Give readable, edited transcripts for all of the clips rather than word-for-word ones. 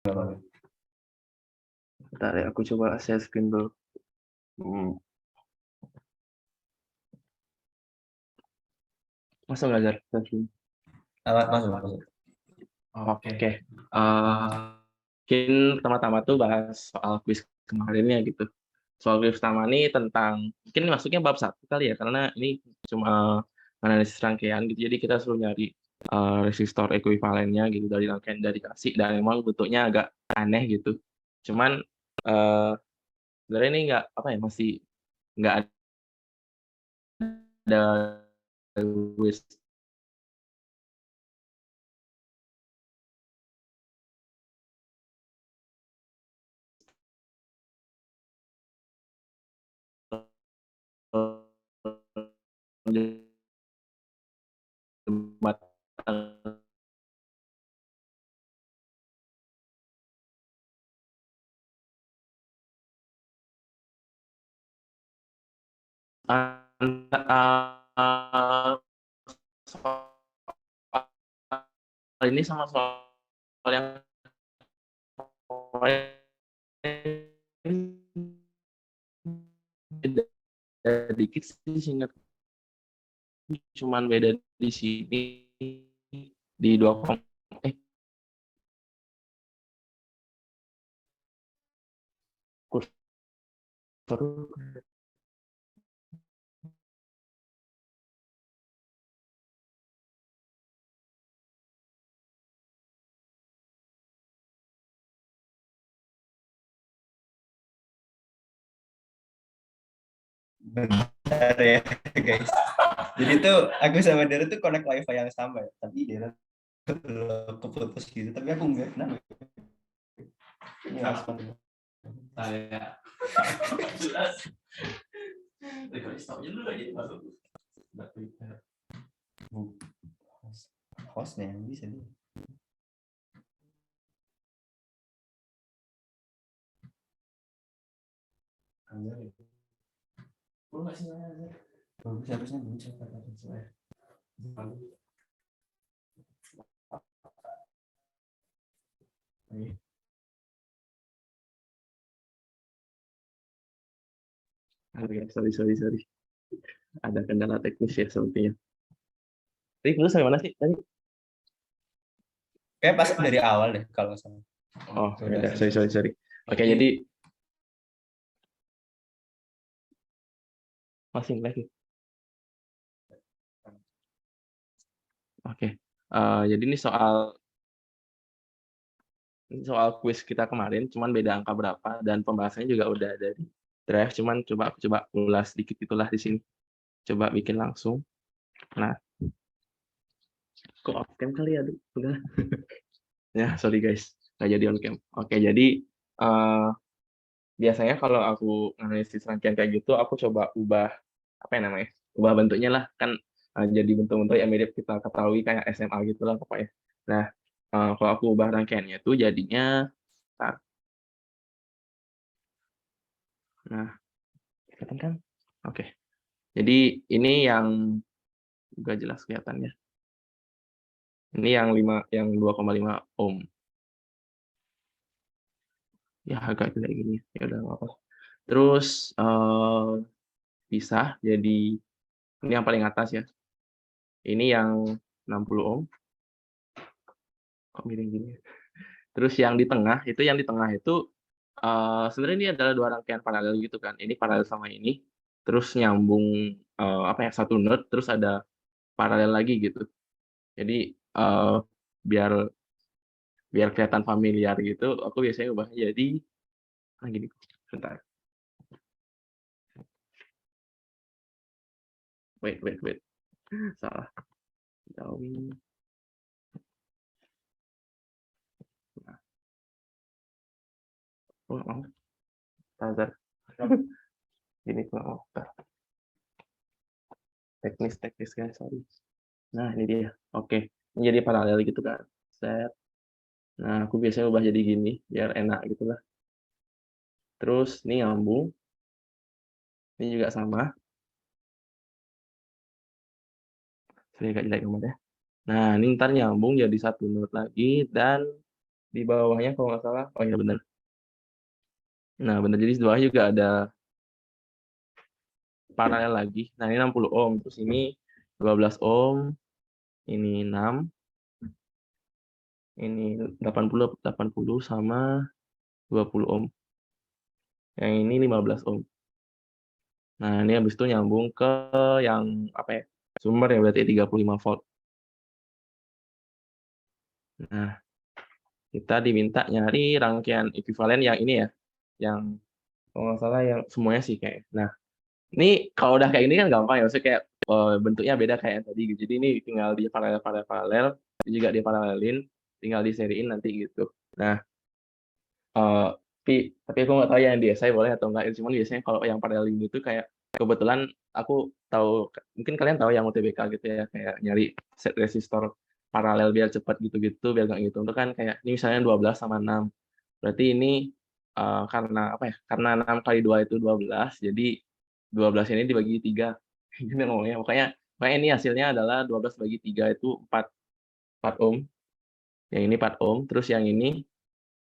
Bentar ya, aku coba share screen dulu. Masuk nggak, Jar? Share screen. Masuk. Oke. Mungkin pertama-tama tuh bahas soal kuis kemarinnya gitu. Soal kuis pertama ini tentang, mungkin ini masuknya bab 1 kali ya, karena ini cuma analisis rangkaian gitu. Jadi kita suruh nyari resistor ekuivalennya gitu dari rangkaian dari kasih, dan emang bentuknya agak aneh gitu. Cuman sebenarnya ini nggak apa ya, masih nggak ada kuis jembatan soal ini sama soal yang beda dikit sih, singkat cuman beda di sini di 2, kursor Bentar ya guys. Jadi tuh aku sama Dara tuh connect wifi yang sama ya. Tapi Dara keputus gitu. Tapi aku enggak. Kenapa? Ini hotspot. saya Hostnya yang bisa nih. Bagus, harusnya muncul kata saya. sorry, ada kendala teknis ya sepertinya. Tadi dulu sampai mana sih tadi? Kayak pas dari awal deh kalau sama. Oh, ya, sorry. Oke, jadi masih live. Oke. Jadi ini soal kuis kita kemarin, cuman beda angka berapa, dan pembahasannya juga udah ada di drive, cuman aku coba ulas sedikit itulah di sini. Coba bikin langsung. Nah, kok off cam kali ya, udah. Ya, sorry guys, nggak jadi on cam. Oke, jadi biasanya kalau aku analisis rangkaian kayak gitu, aku coba ubah apa ya namanya? Ubah bentuknya lah, kan jadi bentuk-bentuk yang mirip kita ketahui kayak SMA gitu lah pokoknya. Nah, kalau aku ubah rangkaiannya itu jadinya, nah, kelihatan kan? Oke. Jadi ini yang juga jelas kelihatannya. Ini yang 2,5 ohm. Ya agak kayak gini. Ya udah nggak apa. Terus bisa jadi ini yang paling atas ya. Ini yang 60 ohm. Kok miring gini? Terus yang di tengah itu sebenarnya ini adalah dua rangkaian paralel gitu kan. Ini paralel sama ini. Terus nyambung apa ya, satu node, terus ada paralel lagi gitu. Jadi biar kelihatan familiar gitu, aku biasanya ubahnya jadi gini. Bentar. Wait. Salah. Jauhin. Nah, mau. Tazar. Gini kok mau. Teknis guys, sorry. Nah, ini dia. Oke. Ini jadi paralel gitu kan. Set. Nah, aku biasanya ubah jadi gini biar enak gitu lah. Terus ini nyambung. Ini juga sama. Saya agak jelek gambarnya. Nah, ini ntar nyambung jadi satu node lagi dan Di bawahnya kalau nggak salah, oh iya benar. Nah benar, jadi di bawah juga ada paralel lagi. Nah ini 60 ohm, terus ini 12 ohm, ini 6, ini 80 sama 20 ohm. Yang ini 15 ohm. Nah ini habis itu nyambung ke yang apa ya? Sumber ya, berarti 35 volt. Nah, kita diminta nyari rangkaian ekuivalen yang ini ya, yang kalau nggak salah yang semuanya sih kayak. Nah, ini kalau udah kayak ini kan gampang ya, maksudnya kayak bentuknya beda kayak yang tadi gitu. Jadi ini tinggal di paralel, ini juga diparalelin, tinggal diseriin nanti gitu. Nah, tapi aku nggak tahu ya yang di SI boleh atau enggak. Cuman biasanya kalau yang paralel ini tuh kayak kebetulan aku tahu, mungkin kalian tahu yang UTBK gitu ya, kayak nyari set resistor paralel biar cepat gitu-gitu, biar nggak gitu. Untuk kan kayak ini misalnya 12 sama 6. Berarti ini karena apa ya? Karena 6 kali 2 itu 12, jadi 12 ini dibagi 3. Gitu ngomongnya. Makanya ini hasilnya adalah 12 bagi 3 itu 4 ohm. Yang ini 4 ohm, terus yang ini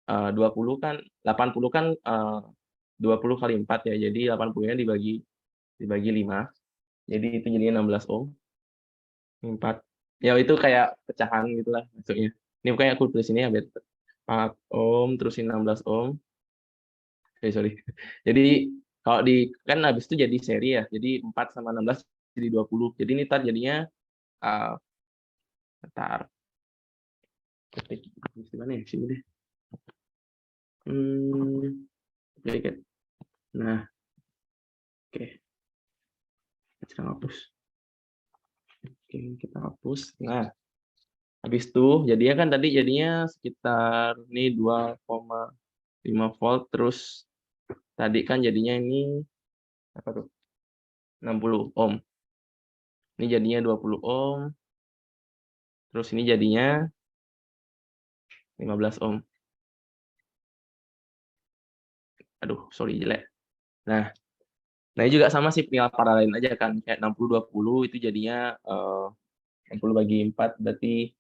20 kan 80 kan 20 kali 4 ya. Jadi 80-nya dibagi 5. Jadi itu jadinya 16 ohm. 4. Ya itu kayak pecahan gitulah maksudnya. Ini makanya aku tulis ini ya biar 4 ohm terus ini 16 ohm. Sorry. Jadi kalau di kan habis itu jadi seri ya. Jadi 4 sama 16 jadi 20. Jadi ini tar jadinya bentar. Ketik di mana ya? Sini deh. Oke. Nah, oke. Kita hapus. Oke, kita hapus. Nah, habis itu jadinya kan tadi jadinya sekitar ini 2,5 volt, terus tadi kan jadinya ini apa tuh? 60 ohm. Ini jadinya 20 ohm, terus ini jadinya 15 ohm. Aduh, sorry jelek. Nah, ini juga sama sih tinggal paralelin aja kan, kayak 60 20 itu jadinya 60 bagi 4 berarti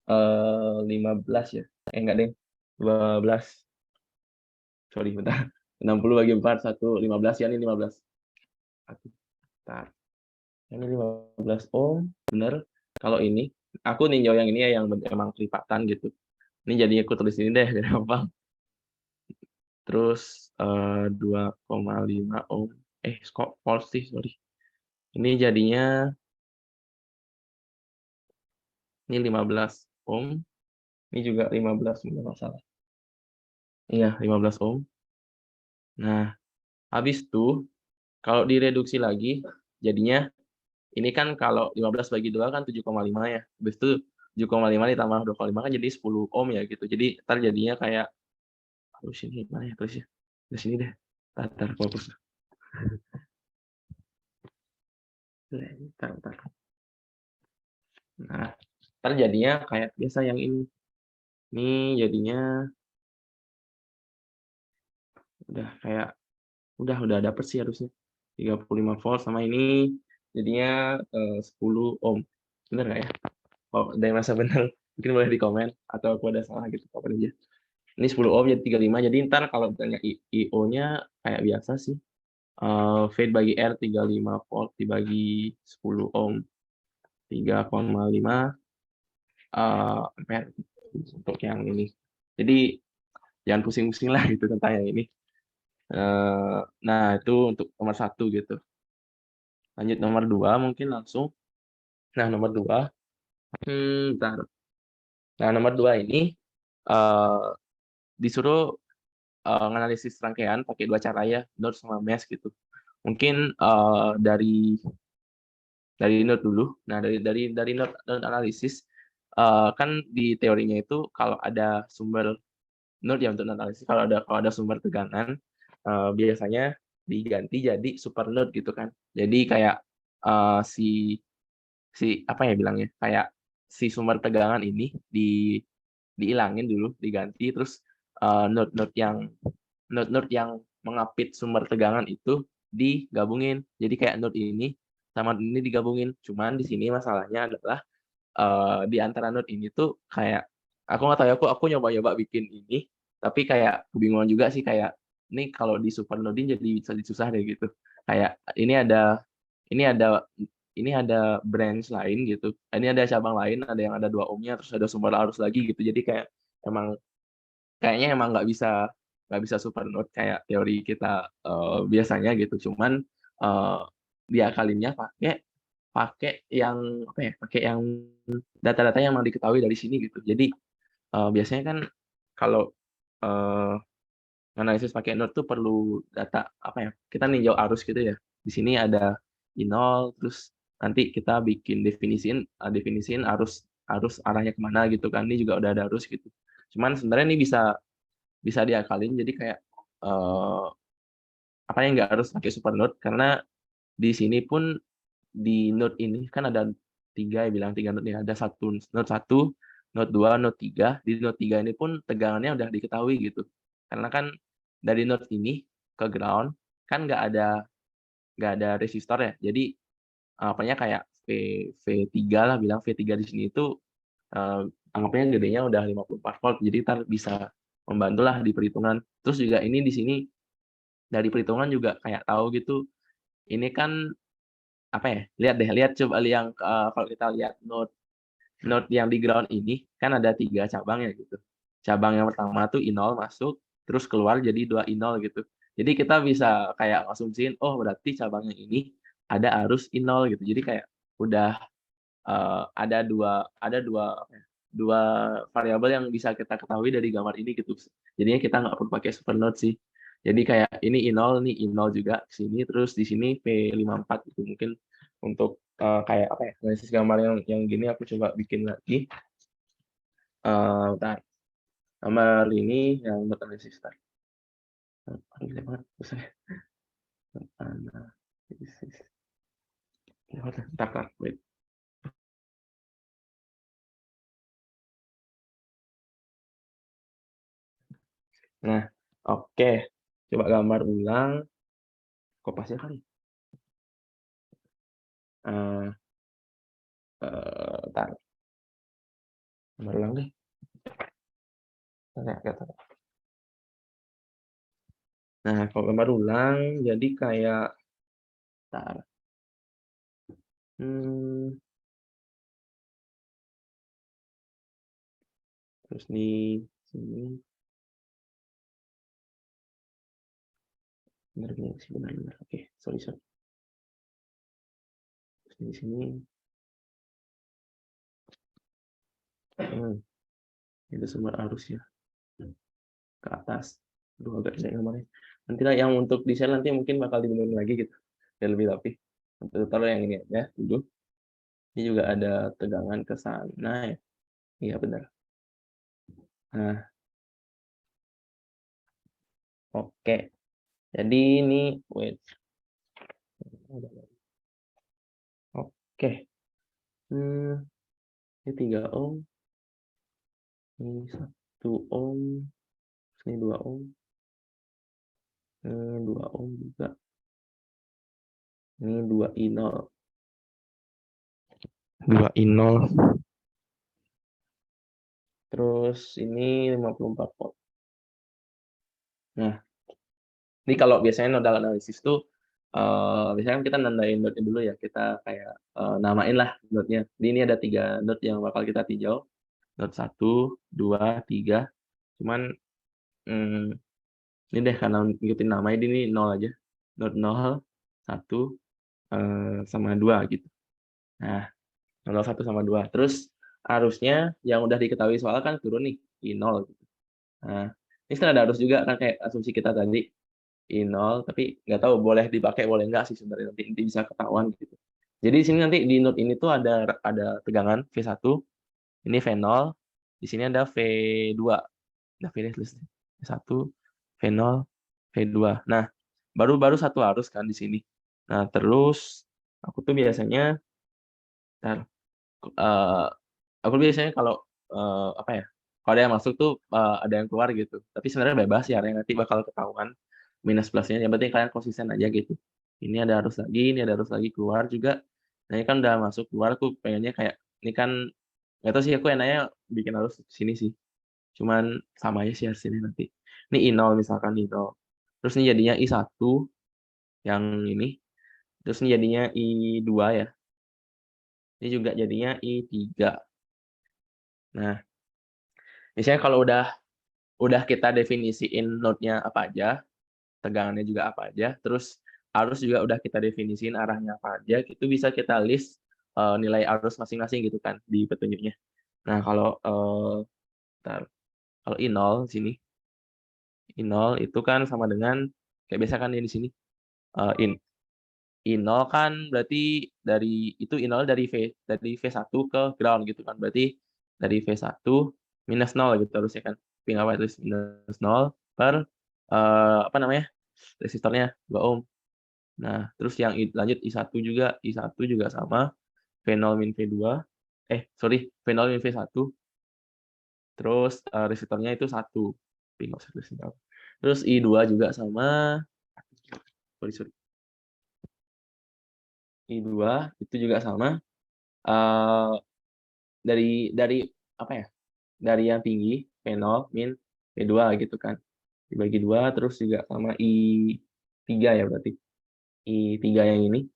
15 ya. Enggak deh. 12. Sorry, bentar. 60 bagi 4 15 ya, ini 15. Bentar. Ini 15 ohm, bener. Kalau ini, aku ninjau yang ini ya, yang emang kelipatan gitu. Ini jadinya aku tulis ini deh, biar gampang. Terus 2,5 ohm. Kok false sih, sorry. Ini jadinya, ini 15 ohm. Ini juga 15, nggak masalah. Iya, 15 ohm. Nah, habis itu, kalau direduksi lagi, jadinya, ini kan kalau 15 bagi 2 kan 7,5 ya. Habis itu 7,5 ditambah 2,5 kan jadi 10 ohm ya gitu. Jadi ntar jadinya kayak, aduh sini mana ya tulisnya? Di sini deh. Ntar fokus. Ntar. Nah, ntar jadinya kayak biasa yang ini. Ini jadinya udah kayak udah dapet sih harusnya. 35 volt sama ini jadinya 10 ohm. Bener nggak ya? Kalau ada yang merasa benar, mungkin boleh di komen atau aku ada salah gitu kapan aja. Ini 10 ohm jadi 35. Jadi ntar kalau ditanya IO-nya kayak biasa sih. Fade bagi R 35 volt dibagi 10 ohm 3,5 ampere untuk yang ini. Jadi jangan pusing-pusing lah gitu tentang yang ini. Nah itu untuk nomor 1 gitu. Lanjut nomor 2 mungkin langsung. Nah nomor 2, bentar. Nah nomor 2 ini disuruh menganalisis rangkaian pakai 2 cara ya, node sama mesh gitu. Mungkin dari node dulu. Nah dari node analisis kan di teorinya itu kalau ada sumber node ya untuk analisis, kalau ada sumber tegangan biasanya diganti jadi super node gitu kan. Jadi kayak si apa ya bilangnya, kayak si sumber tegangan ini dihilangin dulu, diganti, terus node-node yang mengapit sumber tegangan itu digabungin. Jadi kayak node ini sama ini digabungin. Cuman di sini masalahnya adalah di antara node ini tuh kayak aku nggak tahu ya, aku nyoba-nyoba bikin ini, tapi kayak kebingungan juga sih kayak ini kalau di supernoding jadi susah deh gitu. Kayak ini ada ini ada branch lain gitu. Ini ada cabang lain, ada yang ada 2 ohmnya, terus ada sumber arus lagi gitu. Jadi kayak emang kayaknya emang nggak bisa supernode kayak teori kita biasanya gitu. Cuman eh, diakalinnya pakai pakai yang apa ya? Pakai yang data-data yang emang diketahui dari sini gitu. Jadi biasanya kan kalau eh, analisis pakai node tuh perlu data apa ya? Kita ninjau arus gitu ya. Di sini ada I0, terus nanti kita bikin definisiin arus arus arahnya kemana gitu kan. Ini juga udah ada arus gitu. Cuman sebenarnya ini bisa bisa diakalin jadi kayak eh, apa yang nggak harus pakai super node karena di sini pun di node ini kan ada 3 ya bilang 3 node nih ada satu node 2 node 3 di node 3 ini pun tegangannya udah diketahui gitu karena kan dari node ini ke ground kan nggak ada resistor ya jadi apanya kayak V3 lah bilang V3 di sini itu eh, anggapnya gedenya udah 54 volt jadi ntar bisa membantu lah di perhitungan terus juga ini di sini dari perhitungan juga kayak tahu gitu ini kan apa ya lihat coba yang kalau kita lihat node node yang di ground ini kan ada 3 cabang ya gitu cabang yang pertama tuh I0 masuk terus keluar jadi 2 I0 gitu jadi kita bisa kayak asumsiin oh berarti cabang yang ini ada arus I0 gitu jadi kayak udah ada dua apa ya, dua variabel yang bisa kita ketahui dari gambar ini gitu. Jadinya kita nggak perlu pakai supernode sih. Jadi kayak ini I0, ini I0 juga di sini, terus di sini P54 gitu. Mungkin untuk kayak apa ya, analisis gambar yang gini aku coba bikin lagi. Bentar. Gambar ini yang untuk analisis tar. Gila banget. Susah. Analisis. Bentar, wait. Nah, oke. Coba gambar ulang. Kopasnya kali. Eh, Bentar. Gambar ulang deh. Nah, kalau gambar ulang, jadi kayak, bentar. Hmm, terus di sini, benar sih, benar. Oke, sorry. Terus di sini, hmm, itu sumber arus ya, ke atas. Aduh, agak saya gambarnya. Nanti lah yang untuk desain nanti mungkin bakal dibenerin lagi gitu, biar lebih rapi. Untuk taruh yang ini ya dulu. Ini juga ada tegangan ke sana ya. Iya benar. Nah, oke. Jadi ini, wait. Oke. Ini 3 ohm, ini 1 ohm, ini 2 ohm, ini 2 ohm juga. Ini 2 I0. 2 I0. Terus ini 54 volt. Nah, ini kalau biasanya nodal analisis tuh biasanya kan kita nandain node-nya dulu ya. Kita kayak namain lah node-nya. Ini ada 3 node yang bakal kita tinjau. Node 1, 2, 3. Cuman ini deh karena ngikutin nama ini 0 aja. Node 0, 1, sama 2 gitu. Nah, 0, 1 sama 2. Terus arusnya yang udah diketahui soal kan turun nih, I0 gitu. Nah, ini sebenarnya ada arus juga kan kayak asumsi kita tadi I0, tapi nggak tahu boleh dipakai boleh nggak sih sebenarnya nanti bisa ketahuan gitu. Jadi di sini nanti di node ini tuh ada tegangan V1, ini V0, di sini ada V2. Nah, V1, V0, V2. Nah, baru satu arus kan di sini. Nah, terus aku tuh biasanya ntar, aku biasanya kalau apa ya kalau ada yang masuk tuh ada yang keluar gitu tapi sebenarnya bebas ya yang nanti bakal ketahuan minus plusnya yang penting kalian konsisten aja gitu ini ada arus lagi ini ada arus lagi keluar juga nah ini kan udah masuk keluar aku pengennya kayak ini kan Nggak tahu sih, aku enaknya bikin arus sini sih. Cuman sama aja sih hasilnya nanti. Ini I0 misalkan I0. Terus ini jadinya I1 yang ini. Terus ini jadinya I2 ya. Ini juga jadinya I3. Nah, misalnya kalau udah kita definisiin node-nya apa aja, tegangannya juga apa aja, terus arus juga udah kita definisiin arahnya apa aja, itu bisa kita list nilai arus masing-masing gitu kan di petunjuknya. Nah, bentar. Kalau I0 sini, I0 itu kan sama dengan kayak biasa kan ini di sini. In I0 kan berarti I0 dari V1 ke ground gitu kan. Berarti dari V1 minus 0 gitu harusnya kan. Tapi nggak apa tulis minus 0 per apa namanya? Resistornya 2 ohm. Nah, terus yang lanjut I1 juga sama V0 min V2. Sorry, V0 min V1. Terus resistornya itu 1. Tapi nggak usah tulis ini. Terus I2 juga sama, sorry. I2 itu juga sama eh dari apa ya? Dari yang tinggi V0 min V2 gitu kan. Dibagi 2 terus juga sama I3 ya berarti. I3 yang ini.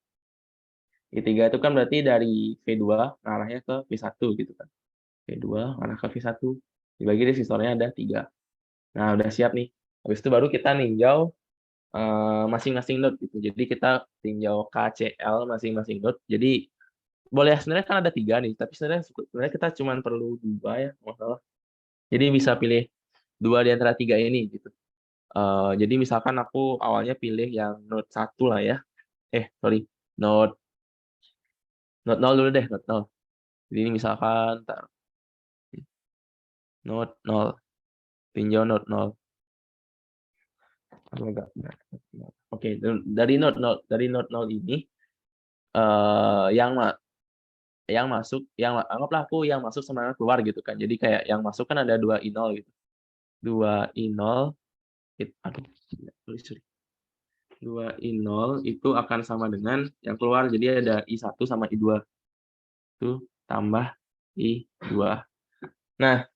I3 itu kan berarti dari V2 ngarahnya ke V1 gitu kan. V2 ngarah ke V1. Dibagi resistornya ada 3. Nah, udah siap nih. Habis itu baru kita ninjau masing-masing node gitu. Jadi kita tinjau KCL masing-masing node. Jadi boleh sebenarnya kan ada 3 nih, tapi sebenarnya kita cuma perlu 2 ya, masalah. Jadi bisa pilih 2 di antara 3 ini gitu. Jadi misalkan aku awalnya pilih yang node 1 lah ya. Sorry, node node 0 dulu deh, node 0. Jadi ini misalkan node 0, tinjau node 0. Oke, dari node 0 ini anggaplah aku yang masuk sama yang keluar gitu kan. Jadi kayak yang masuk kan ada 2 I0 gitu. 2 I0 aduh, sorry. 2 I0 itu akan sama dengan yang keluar. Jadi ada I1 sama I2. Itu tambah I2. Nah,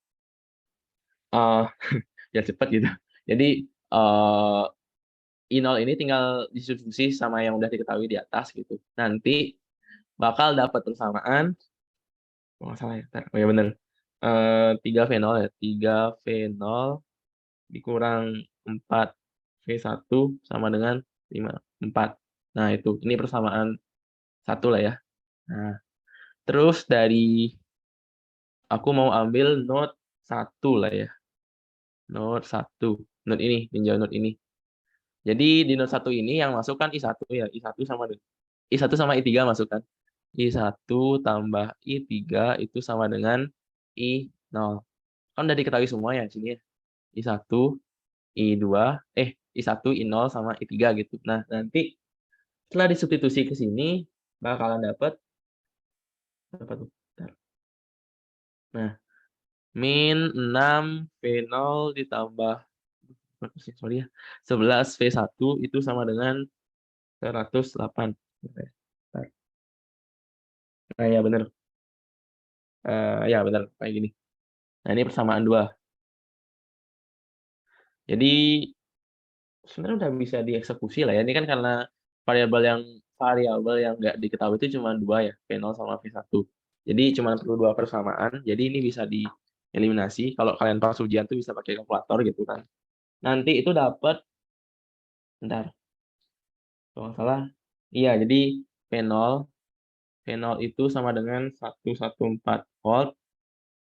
eh ya cepat gitu. Jadi I0 ini tinggal disubstitusi sama yang udah diketahui di atas gitu. Nanti bakal dapat persamaan, nggak salah ya, oh ya bener. 3V0 ya, 3V0 dikurang 4V1 sama dengan 4. Nah, ini persamaan 1 lah ya. Nah, terus aku mau ambil node 1 lah ya. Node 1. Node ini, tinjau node ini. Jadi di node 1 ini yang masuk kan I1 ya. I1 sama I3 masuk kan. I1 tambah I3 itu sama dengan I0. Kan udah diketahui semua ya sini ya. I1, I2, I1, I0 sama I3 gitu. Nah, nanti setelah disubstitusi ke sini bakalan dapat berapa tuh? Bentar. Nah, min 6 V0 ditambah berapa sih? Sorry ya. 11 V1 itu sama dengan 108. Bentar. Nah, ya benar. Ya benar kayak gini. Nah, ini persamaan 2. Jadi sebenarnya udah bisa dieksekusi lah ya. Ini kan karena variabel yang nggak diketahui itu cuma 2 ya, V0 sama V1. Jadi cuma perlu 2 persamaan. Jadi ini bisa dieliminasi. Kalau kalian pas ujian tuh bisa pakai kalkulator gitu kan. Nanti itu dapat, bentar, kalau nggak salah. Iya, jadi V0 itu sama dengan 114 volt.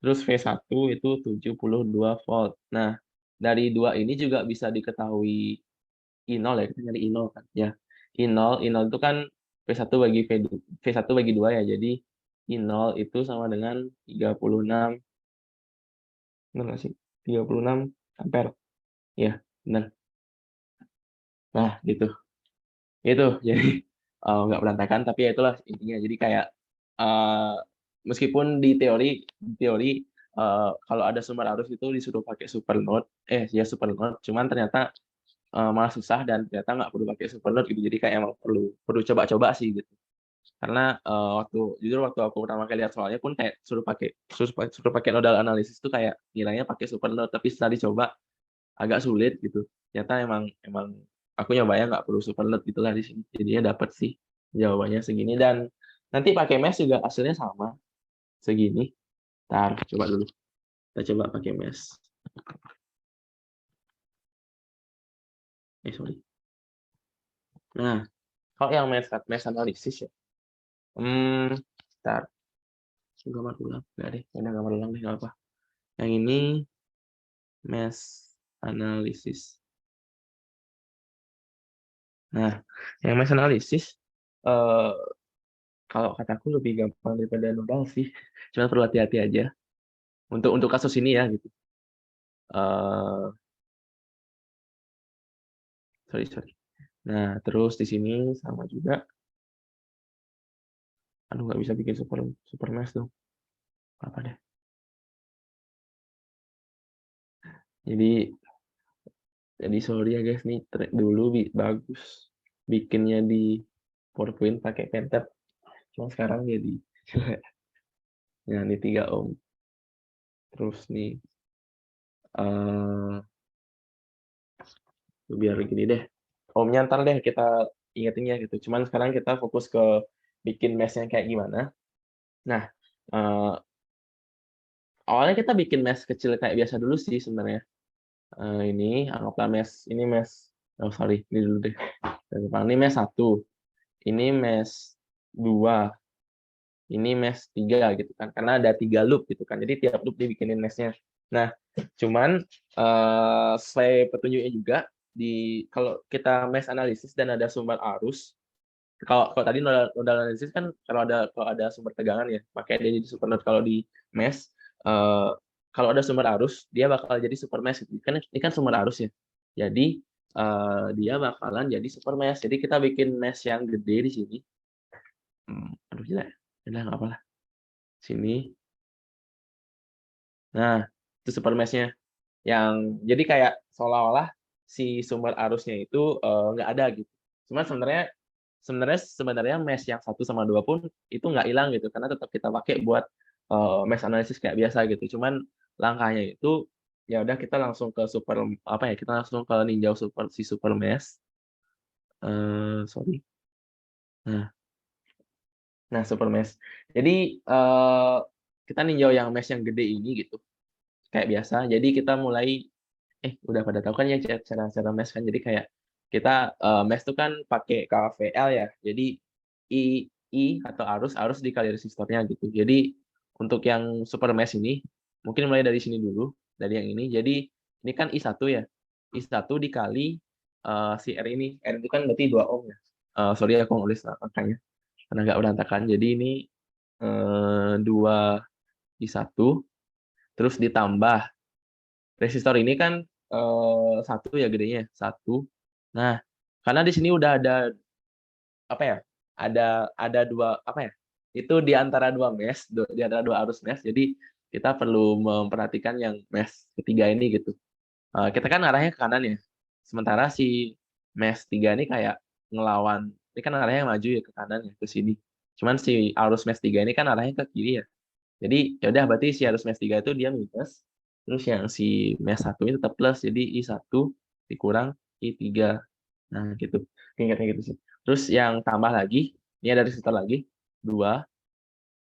Terus V1 itu 72 volt. Nah, dari 2 ini juga bisa diketahui I0 ya, kita nyari I0 kan. Ya, I0 itu kan V1 bagi 2 ya. Jadi I0 itu sama dengan 36, benar nggak sih? 36 ampere. Ya, benar. Nah, gitu. Itu jadi nggak berantakan tapi ya itulah intinya. Jadi kayak eh, meskipun di teori kalau ada sumber arus itu disuruh pakai supernode, ya supernode, cuman ternyata malah susah dan ternyata nggak perlu pakai supernode gitu. Jadi kayak emang perlu coba-coba sih gitu. Karena jujur waktu aku pertama kali lihat soalnya pun kayak suruh pakai nodal analisis tuh kayak ngiranya pakai supernode, tapi setelah dicoba agak sulit gitu. Ternyata emang aku nyobanya nggak perlu supernode gitulah di sini. Jadinya dapat sih jawabannya segini, dan nanti pakai mesh juga hasilnya sama segini. Ntar coba dulu. Kita coba pakai mesh. Sorry. Nah, kalau yang mesh analisis ya. Ntar gambar ulang. Nggak deh, ada gambar ulang deh, nggak apa. Yang ini mesh analisis. Nah, yang mesh analisis kalau kataku lebih gampang daripada nodal sih. Cuma perlu hati-hati aja. Untuk kasus ini ya gitu. Sorry. Nah, terus di sini sama juga. Aduh, nggak bisa bikin super mesh dong. Apa deh. Jadi sorry ya guys, nih dulu bagus bikinnya di PowerPoint pakai Pentab. Cuma sekarang jadi ya ini 3 ohm. Terus nih biar gini deh. Ohmnya ntar deh kita ingetinnya gitu. Cuman sekarang kita fokus ke bikin mesh-nya kayak gimana. Nah, awalnya kita bikin mesh kecil kayak biasa dulu sih sebenarnya. Ini anggaplah mesh, ini mesh, sorry, ini dulu deh. Ini mesh 1, ini mesh 2, ini mesh 3 gitu kan. Karena ada 3 loop gitu kan. Jadi tiap loop dibikinin mesh-nya. Nah, cuman sesuai petunjuknya juga kalau kita mesh analisis dan ada sumber arus, kalau tadi nodal analisis kan kalau ada sumber tegangan ya, makanya dia jadi super node. Kalau di mesh kalau ada sumber arus, dia bakal jadi super mesh gitu. Ini kan sumber arus ya. Jadi dia bakalan jadi super mesh. Jadi kita bikin mesh yang gede di sini. Aduh gila. Udah nggak apa-apa. Sini. Nah, itu super mesh-nya. Jadi kayak seolah-olah si sumber arusnya itu nggak ada gitu. Cuma sebenarnya mesh yang 1 sama 2 pun itu nggak hilang gitu, karena tetap kita pakai buat mesh analisis kayak biasa gitu. Cuman langkahnya itu ya udah kita langsung ke kita langsung ke ninjau super mesh. Sorry. Nah, super mesh. Jadi kita ninjau yang mesh yang gede ini gitu. Kayak biasa. Jadi kita mulai udah pada tahu kan ya cara mesh kan. Jadi kayak kita mesh itu kan pakai KVL ya. Jadi I atau arus dikali resistornya gitu. Jadi untuk yang super mesh ini mungkin mulai dari sini dulu, dari yang ini. Jadi ini kan I1 ya. I1 dikali si R ini. R itu kan berarti 2 ohm ya. Sorry aku nulis angkanya karena nggak berantakan. Jadi ini 2 I1 terus ditambah resistor ini kan 1 ya gedenya, 1. Nah, karena di sini udah ada apa ya? Ada 2 apa ya? Itu di antara 2 mesh, di antara 2 arus mesh. Jadi kita perlu memperhatikan yang mesh ketiga ini gitu. Kita kan arahnya ke kanan ya. Sementara si mesh 3 ini kayak ngelawan. Ini kan arahnya maju ya ke kanan ya, ke sini. Cuman si arus mesh 3 ini kan arahnya ke kiri ya. Jadi ya udah berarti si arus mesh 3 itu dia minus. Terus yang si mesh 1 ini tetap plus. Jadi I1 dikurang I3. Nah, gitu. Ingatnya gitu sih. Terus yang tambah lagi, ini ada resistor lagi 2.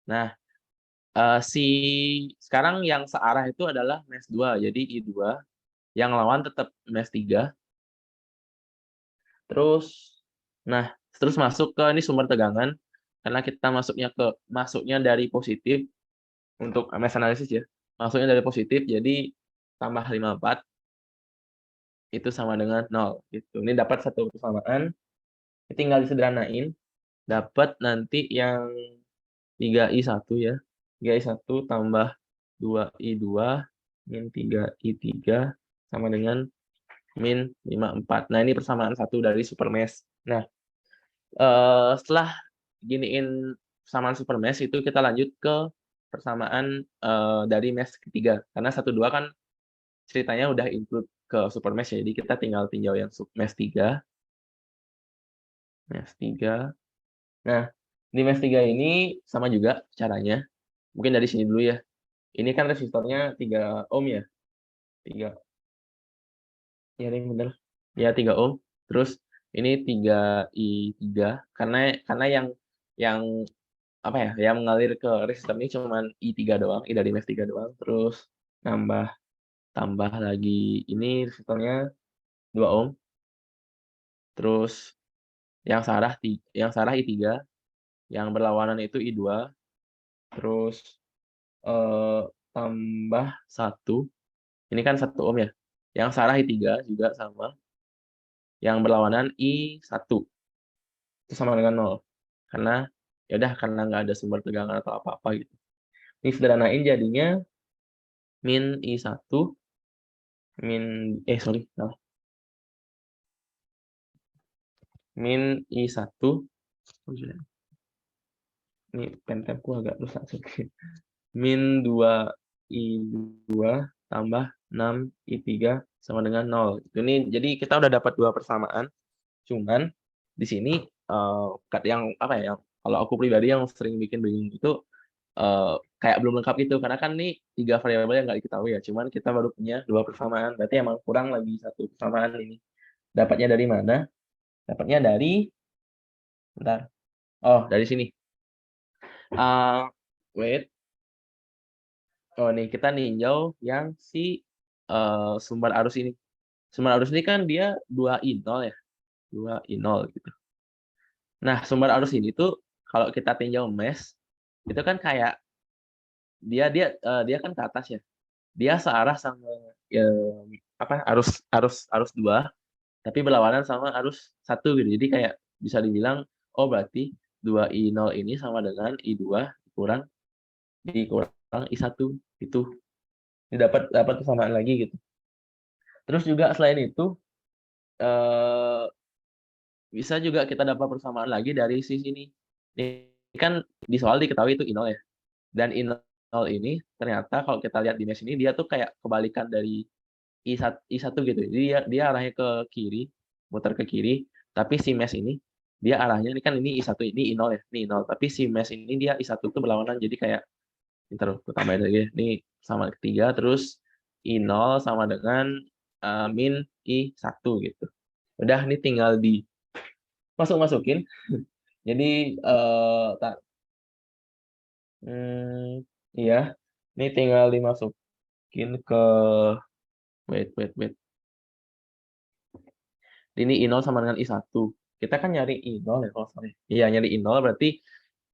Nah, sekarang yang searah itu adalah mesh 2. Jadi I2. Yang lawan tetap mesh 3. Terus masuk ke ini sumber tegangan. Karena kita masuknya dari positif untuk mesh analisis ya. Masuknya dari positif, jadi tambah 54 itu sama dengan 0 gitu. Ini dapat satu persamaan. Tinggal disederhanain, dapat nanti yang 3I1 ya. 3I1 tambah 2I2 min 3I3 sama dengan min 54. Nah, ini persamaan satu dari super mesh. Nah, setelah giniin persamaan super mesh itu kita lanjut ke persamaan dari mesh ketiga. Karena 1 2 kan ceritanya udah include ke super mesh ya. Jadi kita tinggal tinjau yang mesh 3. Mesh 3. Nah, Di mes 3 ini sama juga caranya. Mungkin dari sini dulu ya. Ini kan resistornya 3 ohm ya. 3. Ya, ini bener. Ya, 3 ohm. Terus ini 3I3 karena yang apa ya, yang mengalir ke resistor ini cuman I3 doang, I dari mes 3 doang. Terus tambah lagi ini resistornya 2 ohm. Terus yang sarah I3, yang berlawanan itu I2. Terus tambah 1. Ini kan 1 ohm ya. Yang sarah I3 juga sama. Yang berlawanan I1. Itu sama dengan 0. Karena ya udah karena nggak ada sumber tegangan atau apa-apa gitu. Ini sederhanain jadinya min I1 salah. Min I1. Ini pentabku agak rusak sih. Min 2I2 tambah 6I3 sama dengan 0. Ini jadi kita udah dapat 2 persamaan. Cuman di sini yang apa ya, yang kalau aku pribadi yang sering bikin bingung itu kayak belum lengkap gitu karena kan nih 3 variabel yang nggak diketahui ya. Cuman kita baru punya 2 persamaan. Berarti emang kurang lagi 1 persamaan ini. Dapatnya dari mana? Dapatnya dari bentar. Oh, dari sini. Wait. Oh, nih kita ninjau yang si sumber arus ini. Sumber arus ini kan dia 2I0 ya. 2I0 gitu. Nah, sumber arus ini tuh kalau kita tinjau mes itu kan kayak dia kan ke atas ya. Dia searah sama arus 2 tapi berlawanan sama arus 1 gitu. Jadi kayak bisa dibilang oh berarti 2I0 ini sama dengan I2 dikurang I1 itu. Dapat persamaan lagi gitu. Terus juga selain itu bisa juga kita dapat persamaan lagi dari sisi ini. Ini kan di soal diketahui itu I0 ya. Dan I0 ini ternyata kalau kita lihat di mes ini dia tuh kayak kebalikan dari I1 gitu. Jadi dia arahnya ke kiri, muter ke kiri, tapi si mes ini dia arahnya ini kan ini I1 ini I0 ya. Ini I0, tapi si mes ini dia I1 tuh berlawanan jadi kayak bentar aku tambahin lagi. Ini sama ketiga terus I0 sama dengan min I1 gitu. Udah ini tinggal masukin. Jadi iya. Ini tinggal dimasukin ke wait. Ini I0 sama dengan I1. Kita kan nyari I0 ya kalau salah. Iya, nyari I0 berarti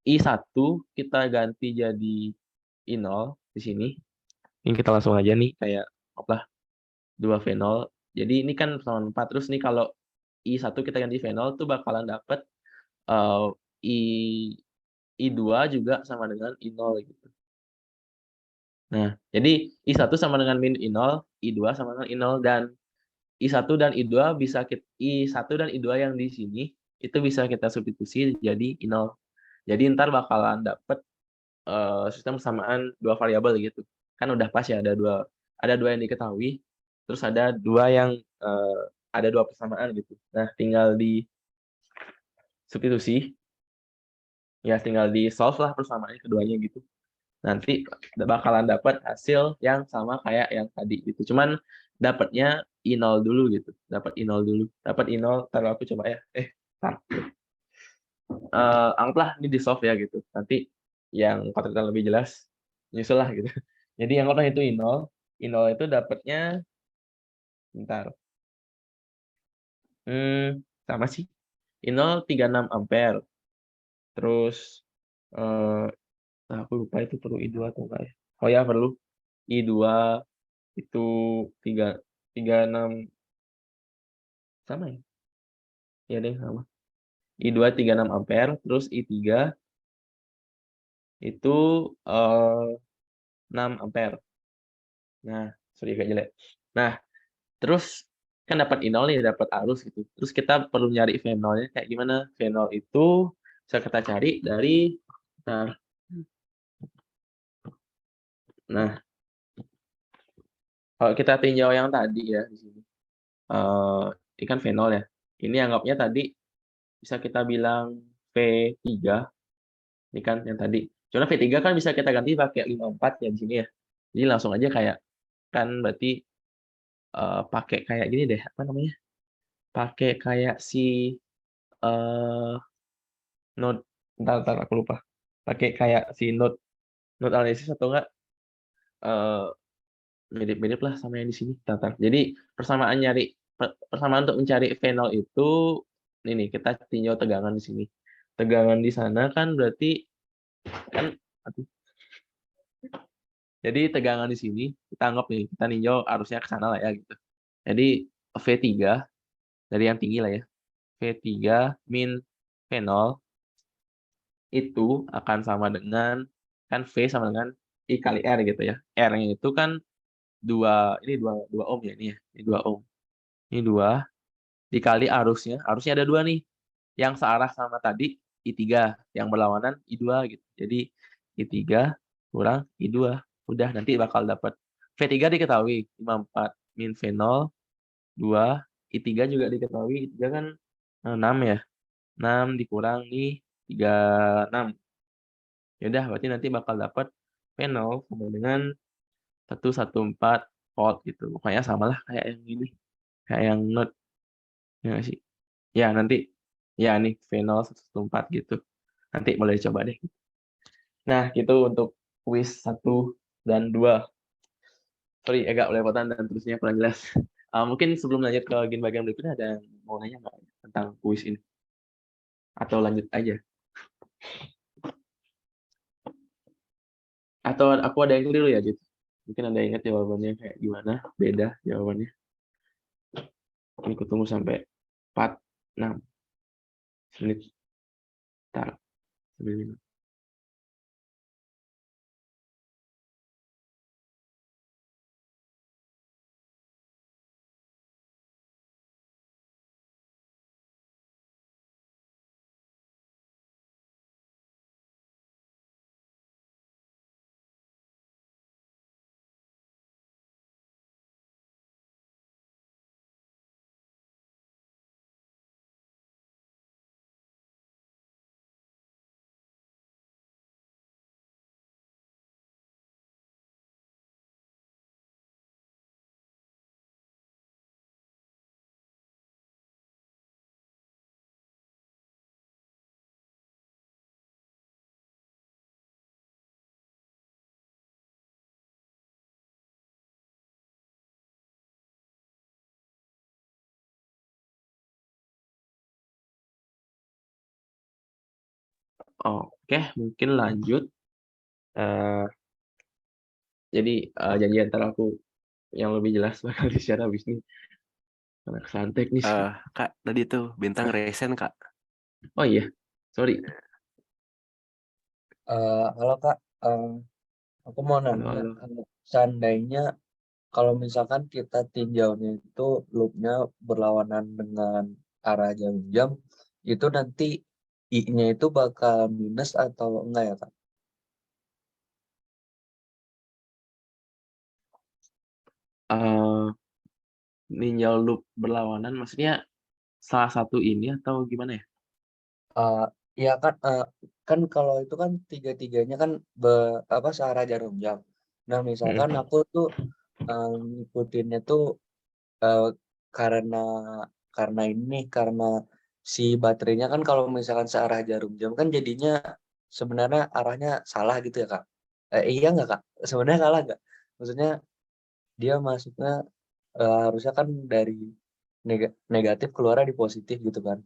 I1 kita ganti jadi I0 di sini. Ini kita langsung aja nih kayak apa? 2V0. Jadi ini kan persamaan 4. Terus nih kalau I1 kita ganti V0 tuh bakalan dapet eh, I I2 juga sama dengan I0 gitu. Nah, jadi I1 sama dengan min I0, I2 sama dengan I0 dan I1 dan I2 I1 dan I2 yang di sini itu bisa kita substitusi jadi I0. Jadi ntar bakalan dapet sistem persamaan 2 variabel gitu. Kan udah pas ya ada dua yang diketahui, terus ada ada 2 persamaan gitu. Nah, tinggal di substitusi. Ya tinggal di solve lah persamaannya keduanya gitu. Nanti bakalan dapat hasil yang sama kayak yang tadi gitu. Cuman dapatnya I0 dulu gitu. Dapat I0 dulu. Dapat I0, taruh aku coba ya. Tar. Anggaplah ini di solve ya gitu. Nanti yang konteks lebih jelas nyusul lah gitu. Jadi yang anggaplah itu I0. I0 itu dapatnya bentar. Sama sih. I0 36 ampere. Terus aku lupa itu perlu I2 atau enggak ya. Oh ya perlu. I2 itu 36 sama ya? Iya deh sama. I2 36 ampere, terus I3 itu 6 ampere. Nah, sorry agak jelek. Nah, terus kan dapat I0 nih, dapat arus gitu. Terus kita perlu nyari V0-nya kayak gimana? V0 itu bisa kita cari dari nah, kalau kita tinjau yang tadi ya di sini. Ini kan V0 ya. Ini anggapnya tadi bisa kita bilang V3 Ini kan yang tadi. Cuma V3 kan bisa kita ganti pakai 54 ya di sini ya. Jadi langsung aja kayak kan berarti pakai kayak gini deh, apa namanya? Pakai kayak si eh node bentar, aku lupa. Pakai kayak si node analisis atau enggak eh mirip-mirip lah sama yang di sini. Bentar. Jadi persamaan untuk mencari V0 itu ini kita tinjau tegangan di sini. Tegangan di sana kan berarti kan jadi tegangan di sini kita anggap nih kita ninjau arusnya ke sana lah ya gitu. Jadi V3 dari yang tinggi lah ya. V3 min V0 itu akan sama dengan kan V sama dengan I kali R gitu ya. R-nya itu kan dua ohm ya ini ya. Ini 2 ohm. Ini 2 dikali arusnya ada 2 nih. Yang searah sama tadi I3, yang berlawanan I2 gitu. Jadi I3 kurang I2. Udah nanti bakal dapat V3 diketahui 54 min V0 2, I3 juga diketahui, I3 kan 6 ya. 6 dikurang nih 36. Ya udah berarti nanti bakal dapat V0 sama dengan 114 volt gitu. Pokoknya samalah kayak yang ini, kayak yang note ya nggak sih? Ya nanti ya nih V0 114 gitu. Nanti boleh coba deh. Nah, gitu untuk quiz 1 dan 2. Sorry, agak belepotan dan terusnya kurang jelas. Mungkin sebelum lanjut ke bagian berikutnya ada yang mau nanya nggak tentang quiz ini? Atau lanjut aja? Atau aku ada yang keliru ya gitu? Mungkin ada yang ingat jawabannya kayak gimana? Beda jawabannya. Ini aku tunggu sampai 4, 6 menit. Ntar, sambil minum. Oke, mungkin lanjut. Eh, jadi janji antara aku yang lebih jelas bakal di-share habis ini. Karena kesalahan teknis. Kak, tadi tuh bintang resen, Kak. Oh iya, sorry. Halo Kak, aku mau Halo, nanya, halo. seandainya kalau misalkan kita tinjaunya itu loopnya berlawanan dengan arah jarum jam, itu nanti I-nya itu bakal minus atau enggak ya Kak? Eh, ninjau loop berlawanan maksudnya salah satu ini atau gimana ya? Eh, ya kan, kan kalau itu kan tiga-tiganya kan searah jarum jam. Nah misalkan Mm-mm. aku tuh ngikutinnya tuh eh, karena karena si baterainya kan kalau misalkan searah jarum jam kan jadinya sebenarnya arahnya salah gitu ya Kak. Iya nggak Kak? Sebenarnya salah nggak? Maksudnya dia masuknya harusnya kan dari negatif keluarnya di positif gitu kan.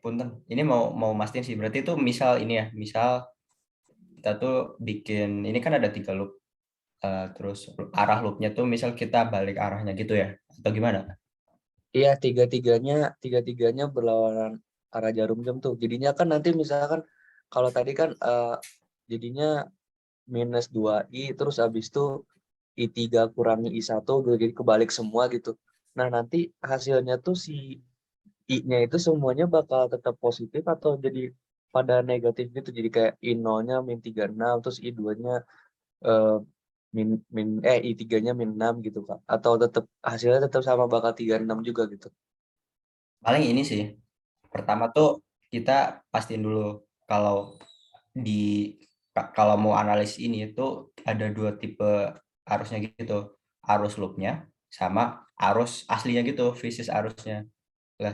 Punten. Ini mau mastiin sih. Berarti itu misal ini ya, misal kita tuh bikin ini kan ada 3 loop. Terus arah loopnya tuh misal kita balik arahnya gitu ya, atau gimana? Iya tiga-tiganya berlawanan arah jarum jam tuh. Jadinya kan nanti misalkan kalau tadi kan jadinya minus 2i terus habis itu I3 kurangi I1 jadi kebalik semua gitu. Nah, nanti hasilnya tuh si I-nya itu semuanya bakal tetap positif atau jadi pada negatif gitu. Jadi kayak I0-nya -36, terus I2-nya eh, I3-nya -6 gitu, Kak. Atau tetap hasilnya tetap sama bakal 36 juga gitu. Paling ini sih. Pertama tuh kita pastiin dulu kalau kalau mau analis ini itu ada dua tipe arusnya gitu. Arus loopnya sama arus aslinya gitu, physis arusnya. Lah,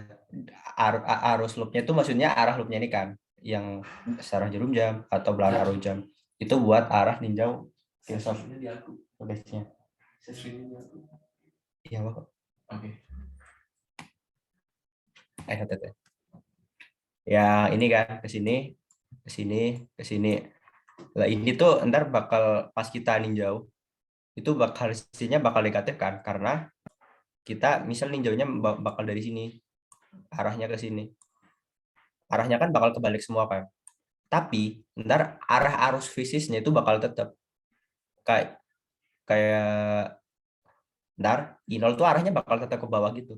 arus loopnya itu maksudnya arah loopnya ini kan yang searah jarum jam atau belakang arus jam. Itu buat arah ninjau filsafatnya di aku progresnya. Iya, Pak. Oke. Teteh. Ya, ini kan ke sini, ke sini, ke sini. Lah ini tuh ntar bakal pas kita ninjau itu bakal hasilnya bakal negatif kan karena kita misal ninjaunya bakal dari sini arahnya ke sini. Arahnya kan bakal kebalik semua kan. Tapi ntar arah arus fisisnya itu bakal tetap kayak kayak ntar I0 tuh arahnya bakal tetap ke bawah gitu.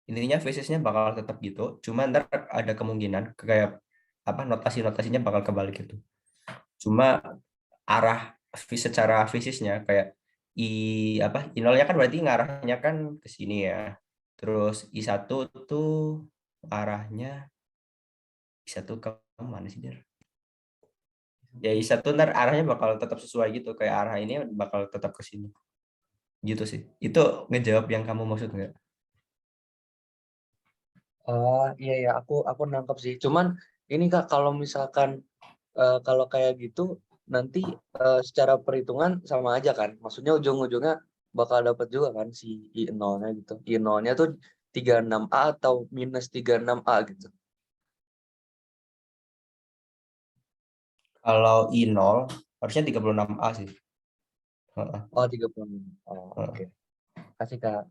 Intinya fisisnya bakal tetap gitu, cuma ntar ada kemungkinan kayak apa notasi-notasinya bakal kebalik gitu. Cuma arah secara fisisnya kayak I0-nya kan berarti ngarahnya kan ke sini ya. Terus I1 tuh arahnya I1 ke mana sih, Der? Ya I1 ntar arahnya bakal tetap sesuai gitu, kayak arah ini bakal tetap ke sini. Gitu sih. Itu ngejawab yang kamu maksud nggak? Oh iya ya, aku nangkep sih. Cuman ini Kak, kalau misalkan kalau kayak gitu nanti secara perhitungan sama aja kan. Maksudnya ujung-ujungnya bakal dapat juga kan si I0-nya gitu. I0-nya tuh 36A atau -36A gitu. Kalau I0 harusnya 36A sih. Heeh, Oh 36. Oh heeh. oke. Kasih Kak.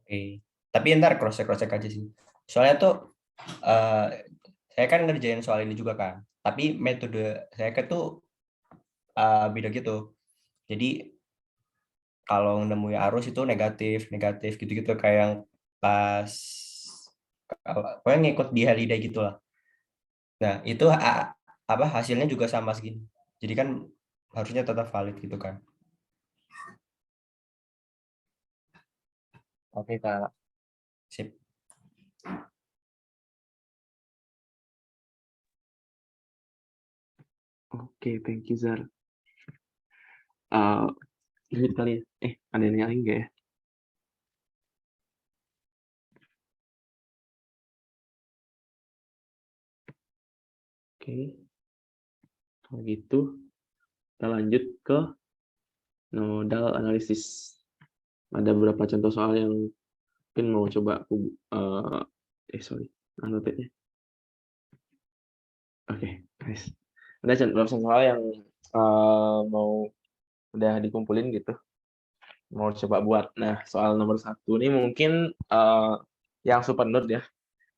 Oke. Tapi ntar cross-check aja sih. Soalnya tuh eh, saya kan ngerjain soal ini juga kan. Tapi metode saya kan tuh beda gitu. Jadi kalau nemuin arus itu negatif, negatif gitu-gitu kayak yang pas pokoknya ngikut di Haliday gitu lah. Nah, itu apa hasilnya juga sama segini. Jadi kan harusnya tetap valid gitu kan. Oke Kak. Sip. Oke, thank you Zar. Lanjut kali ya. Ada yang lain nggak ya? Oke, kalau gitu kita lanjut ke nodal analisis. Ada beberapa contoh soal yang mungkin mau coba aku annotate-nya. Oke, nice. Ada contoh soal yang mau udah dikumpulin gitu, mau coba buat. Nah, soal nomor 1 ini mungkin yang super node ya,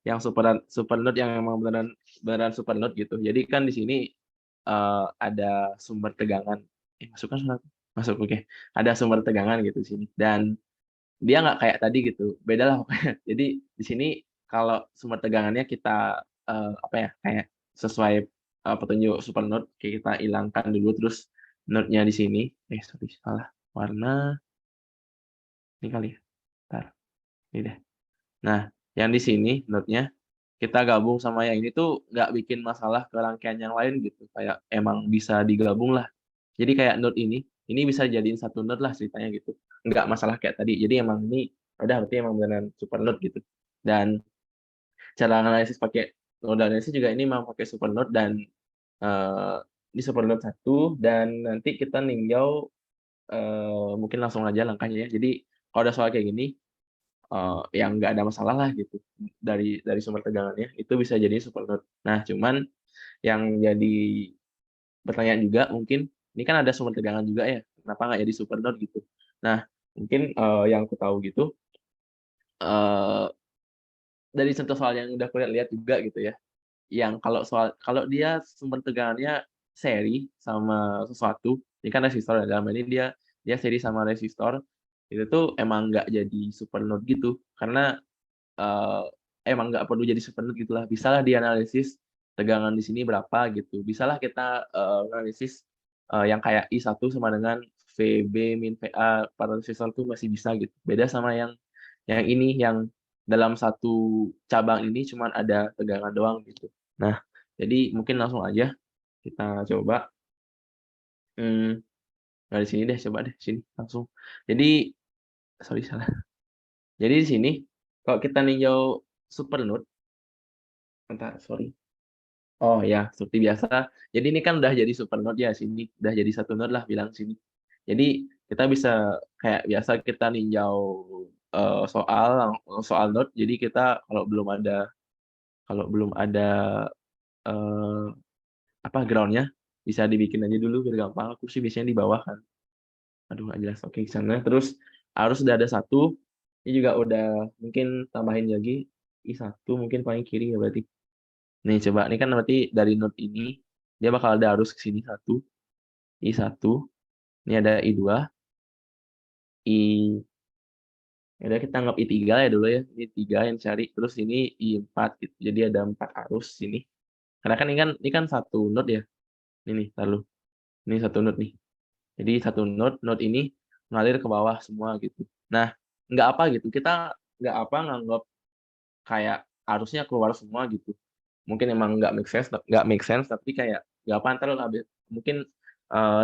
yang super node yang emang beneran super node gitu. Jadi kan di sini ada sumber tegangan. Masuk kan? Masuk, oke. Ada sumber tegangan gitu di sini. Dan dia nggak kayak tadi gitu, beda lah pokoknya. Jadi di sini kalau sumber tegangannya kita apa ya, kayak sesuai petunjuk super node, kayak kita hilangkan dulu, terus node-nya di sini, sorry salah warna, ini kali ya, ntar, ini deh. Nah, yang di sini node-nya kita gabung sama yang ini tuh nggak bikin masalah ke rangkaian yang lain gitu, kayak emang bisa digabung lah. Jadi kayak node ini bisa jadiin satu node lah ceritanya gitu. Nggak masalah kayak tadi. Jadi emang ini udah berarti emang beneran super node gitu. Dan cara analisis pakai node analisis juga ini mau pakai super node dan ini super node 1 dan nanti kita ninjau mungkin langsung aja langkahnya ya. Jadi kalau ada soal kayak gini yang nggak ada masalah lah gitu dari sumber tegangannya itu bisa jadi super node. Nah, cuman yang jadi pertanyaan juga mungkin ini kan ada sumber tegangan juga ya, kenapa nggak jadi super node gitu. Nah, mungkin yang aku tahu gitu dari contoh soal yang udah aku lihat juga gitu ya, yang kalau dia sumber tegangannya seri sama sesuatu, ini kan resistor ya, dalam ini dia seri sama resistor, itu tuh emang nggak jadi super node gitu karena emang nggak perlu jadi super node gitulah. Bisalah dianalisis tegangan di sini berapa gitu. Bisalah kita analisis yang kayak I1 sama dengan VB min VA pada resistor tuh masih bisa gitu. Beda sama yang ini yang dalam satu cabang ini cuman ada tegangan doang gitu. Nah, jadi mungkin langsung aja kita coba. Nah, di sini deh, coba deh sini langsung. Jadi sorry salah. Jadi di sini kalau kita ninjau super node, bentar, sorry. Oh ya, seperti biasa. Jadi ini kan udah jadi super node ya sini, udah jadi satu node lah bilang sini. Jadi kita bisa kayak biasa kita ninjau soal node. Jadi kita kalau belum ada groundnya bisa dibikin aja dulu biar gampang. Aku sih biasanya di bawah kan. Aduh nggak jelas. Oke, di sana. Terus arus udah ada satu. Ini juga udah mungkin tambahin lagi I1 mungkin paling kiri ya berarti. Nih coba, ini kan berarti dari node ini dia bakal ada arus ke sini satu, I1. Ini ada I2, ya udah kita anggap I3 ya dulu ya. Ini 3 yang cari, terus ini I4 gitu. Jadi ada 4 arus sini. Karena kan ini kan satu node ya. Ini nih, taruh. Ini satu node nih. Jadi satu node ini mengalir ke bawah semua gitu. Nah, nggak apa gitu. Kita nggak apa nganggap kayak arusnya keluar semua gitu. Mungkin emang nggak make sense, tapi kayak nggak apa ntar mungkin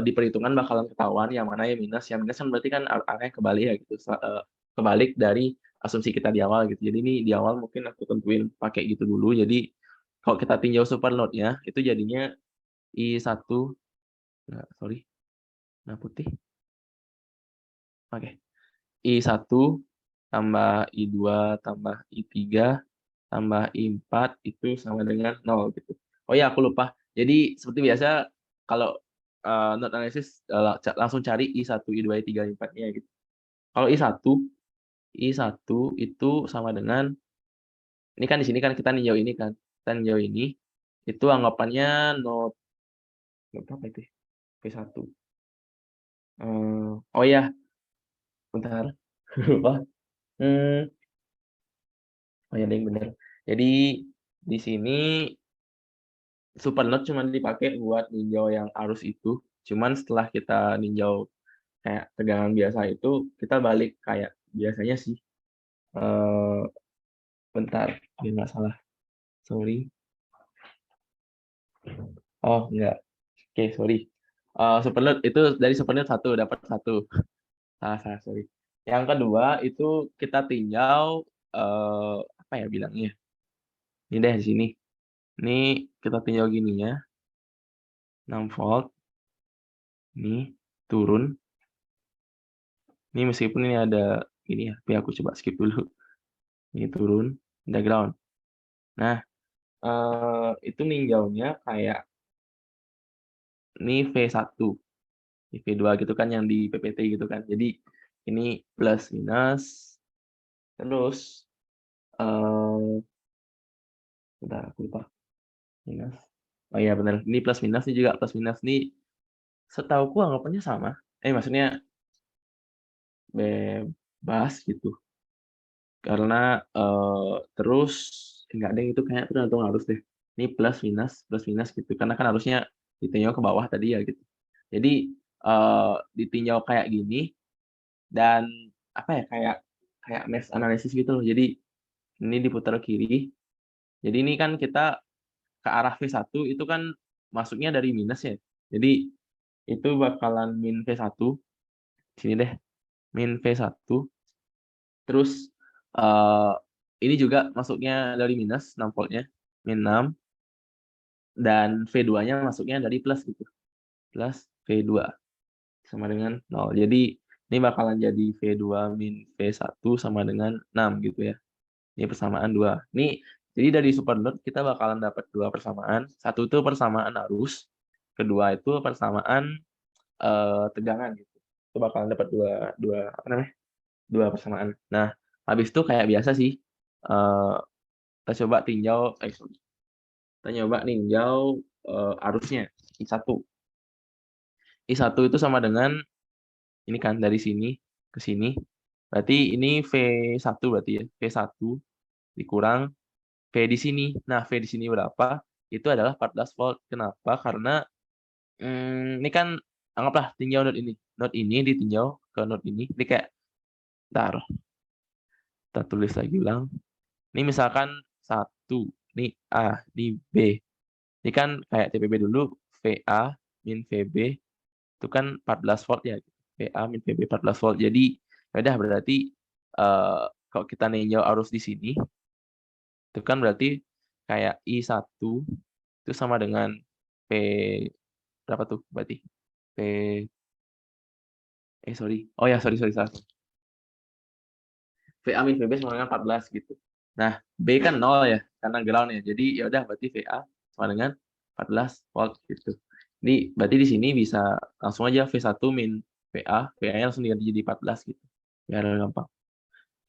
di perhitungan bakalan ketahuan yang mana yang minus kan berarti kan arahnya kebalik ya gitu, kebalik dari asumsi kita di awal gitu. Jadi ini di awal mungkin aku tentuin pakai gitu dulu. Jadi kalau kita tinjau super node-nya itu jadinya I1, sorry, nah putih, oke, I1 tambah I2 tambah I3 tambah I4 itu sama dengan 0 gitu. Oh ya, aku lupa. Jadi seperti biasa kalau node analysis langsung cari I1, I2, I3, I4-nya gitu. Kalau I1 itu sama dengan ini kan di sini kan kita ninjau ini kan. Kita ninjau ini itu anggapannya node apa itu? V1. Oh ya, bentar. Lupa. Oh ya, yang benar. Jadi di sini super node cuma dipakai buat ninjau yang arus itu. Cuman setelah kita ninjau kayak tegangan biasa itu, kita balik kayak biasanya sih. Bentar, biar nggak salah. Sorry. Oh, enggak. Oke, sorry. Super node itu dari super node 1, dapat 1. Salah, sorry. Yang kedua itu kita tinjau, apa ya bilangnya? Ini deh di sini. Ini kita tinjau gininya. 6 volt. Ini turun. Ini meskipun ini ada ini ya, tapi aku coba skip dulu. Ini turun, ada ground. Nah, itu ninjaunya kayak ini V1, ini V2 gitu kan yang di PPT gitu kan. Jadi ini plus minus, terus bentar aku lupa. Minus. Oh iya benar, ini plus minus, ini juga plus minus. Ini setauku anggapannya sama. Maksudnya bebas gitu. Karena terus enggak ada itu kayak tergantung arus deh. Ini plus minus gitu. Karena kan harusnya ditinjau ke bawah tadi ya gitu. Jadi ditinjau kayak gini dan apa ya kayak mesh analysis gitu loh. Jadi ini diputar kiri. Jadi ini kan kita ke arah V1 itu kan masuknya dari minus ya. Jadi itu bakalan min V1. Sini deh. Min V1. Terus ini juga masuknya dari minus 6 voltnya, min 6, dan V2-nya masuknya dari plus gitu, plus V2 sama dengan 0. Jadi ini bakalan jadi V2 min V1 sama dengan 6 gitu ya. Ini persamaan 2. Ini jadi dari super node kita bakalan dapat 2 persamaan. Satu itu persamaan arus, kedua itu persamaan tegangan gitu. Itu bakalan dapat dua apa namanya? 2 persamaan. Nah, habis itu kayak biasa sih. Kita coba tinjau kita nyoba ninjau arusnya I1. I1 itu sama dengan ini kan dari sini ke sini. Berarti ini V1 berarti ya. V1 dikurang V di sini. Nah, V di sini berapa? Itu adalah 14 volt. Kenapa? Karena ini kan anggaplah tinjau node ini. Node ini ditinjau ke node ini. Ini kayak, bentar, kita tulis lagi ulang. Ini misalkan 1, ini A, ini B. Ini kan kayak TPB dulu, VA min VB, itu kan 14 volt ya. VA min VB 14 volt. Jadi, ya udah berarti kalau kita ninjau arus di sini, itu kan berarti kayak I1 itu sama dengan P berapa tuh berarti? P sorry. Oh ya, sorry salah. VA min VB sama dengan 14 gitu. Nah, B kan 0 ya, karena ground ya. Jadi ya udah berarti VA sama dengan 14 volt gitu. Jadi berarti di sini bisa langsung aja V1 min VA, VA-nya langsung diganti jadi 14 gitu. Biar gampang.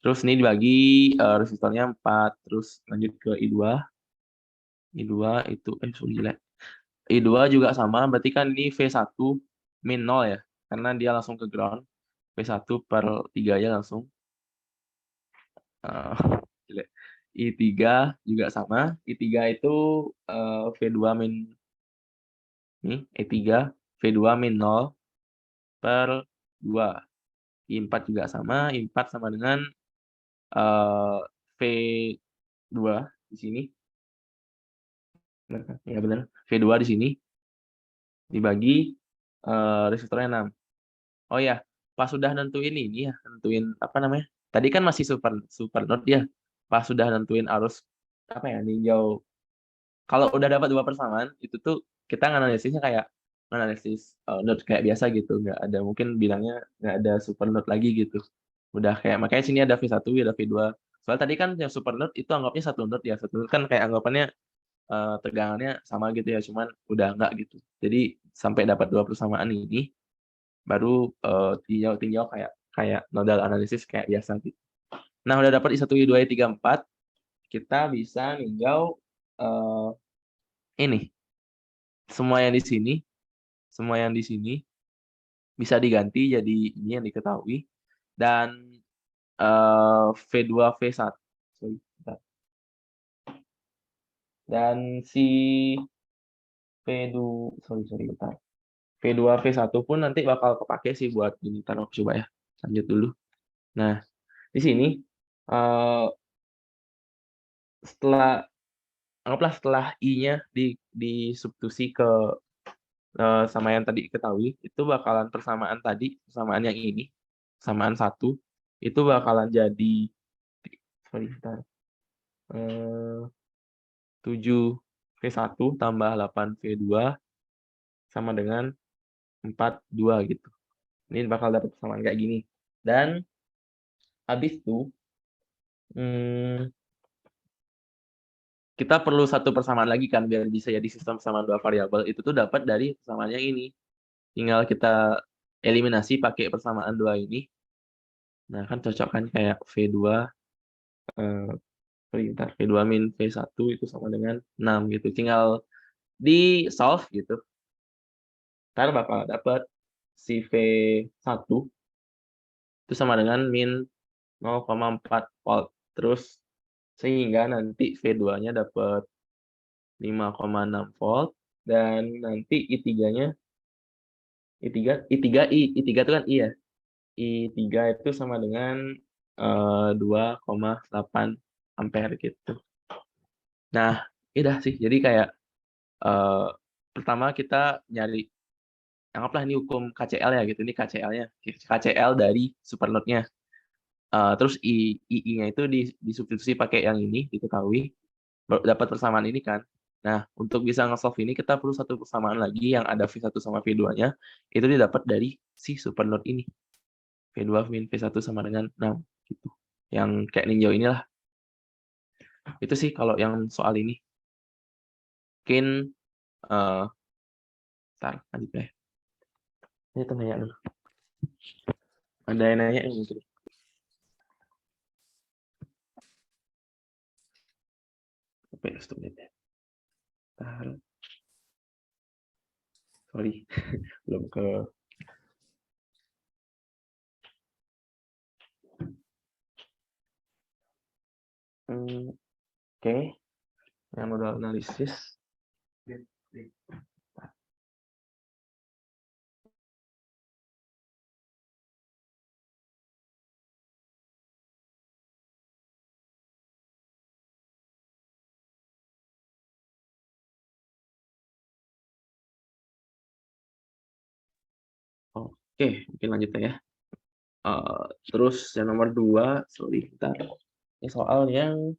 Terus ini dibagi resistornya 4, terus lanjut ke I2. I2 itu sorry jelek. I2 juga sama, berarti kan ini V1 min 0 ya, karena dia langsung ke ground. V1 per 3 aja langsung. Jelek. I3 juga sama. I3 itu V2 min ini E3 V2 min 0 per 2. I4 juga sama. I4 sama dengan V2 di sini. Benar kan? Ya benar. V2 di sini dibagi resistornya 6. Oh ya, pas sudah nentuin ini ya, nentuin apa namanya? Tadi kan masih super node ya. Pas sudah nentuin arus apa ya, ninjau. Kalau udah dapat 2 persamaan, itu tuh kita nganalisisnya kayak analisis node kayak biasa gitu, nggak ada mungkin bilangnya nggak ada super node lagi gitu. Udah kayak makanya sini ada V1, ada V2. Soalnya tadi kan yang super node itu anggapnya satu node ya, satu node kan kayak anggapannya tegangannya sama gitu ya, cuman udah enggak gitu. Jadi sampai dapat 2 persamaan ini baru tinjau kayak kayak nodal analisis kayak biasa gitu. Nah, udah dapat I1, I2, I3, 4, kita bisa ninjau ini. Semua yang di sini, semua yang di sini bisa diganti jadi ini yang diketahui dan V2, V1. Sorry, bentar. Dan si V2, sorry, bentar. V2, V1 pun nanti bakal kepake sih buat ini. Ntar aku coba ya. Lanjut dulu. Nah, di sini setelah anggaplah setelah I-nya disubstitusi ke sama yang tadi diketahui, itu bakalan persamaan tadi, persamaan yang ini, persamaan 1, itu bakalan jadi, sorry, bentar, 7V1 tambah 8V2 sama dengan 42 gitu. Ini bakal dapat persamaan kayak gini. Dan habis itu, kita perlu satu persamaan lagi kan biar bisa jadi sistem persamaan dua variabel. Itu tuh dapat dari persamaan yang ini. Tinggal kita eliminasi pakai persamaan dua ini. Nah, kan cocok kan kayak V2 V2 min V1 itu sama dengan 6 gitu. Tinggal di solve gitu. Ntar bakal dapat si V1 itu sama dengan min 0,4 volt. Terus sehingga nanti V2-nya dapat 5,6 volt dan nanti I3-nya I3 itu kan I ya. I3 itu sama dengan 2,8 ampere gitu. Nah, udah sih. Jadi kayak pertama kita nyari anggaplah ini hukum KCL ya gitu. Ini KCL-nya. KCL dari supernode-nya. Terus I-nya itu disubstitusi pakai yang ini diketahui dapat persamaan ini kan. Nah, untuk bisa nge-solve ini kita perlu satu persamaan lagi yang ada V1 sama V2-nya itu didapat dari si supernode ini. V2 min V1 sama dengan 6 gitu. Yang kayak ninjau inilah. Itu sih kalau yang soal ini. Mungkin ntar lanjut deh. Ini tuh nanya dulu. Ada yang nanya yang mungkin. Oke, stop deh. Ntar. Sorry, belum ke oke. yang nodal analisis. Oke, mungkin lanjut ya. Terus yang nomor 2, sorry, bentar. Ini soal yang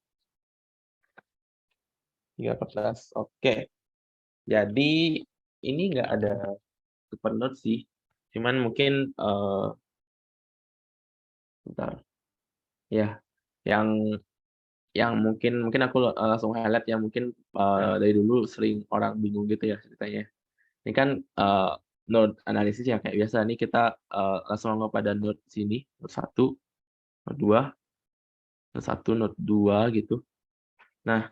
13. Oke. Jadi ini nggak ada super note sih. Cuman mungkin bentar. Ya, yang mungkin aku langsung highlight yang mungkin dari dulu sering orang bingung gitu ya ceritanya. Ini kan node analisis ya kayak biasa nih kita langsung nongol pada node sini, node 1, node 2, node 1, node 2 gitu. Nah,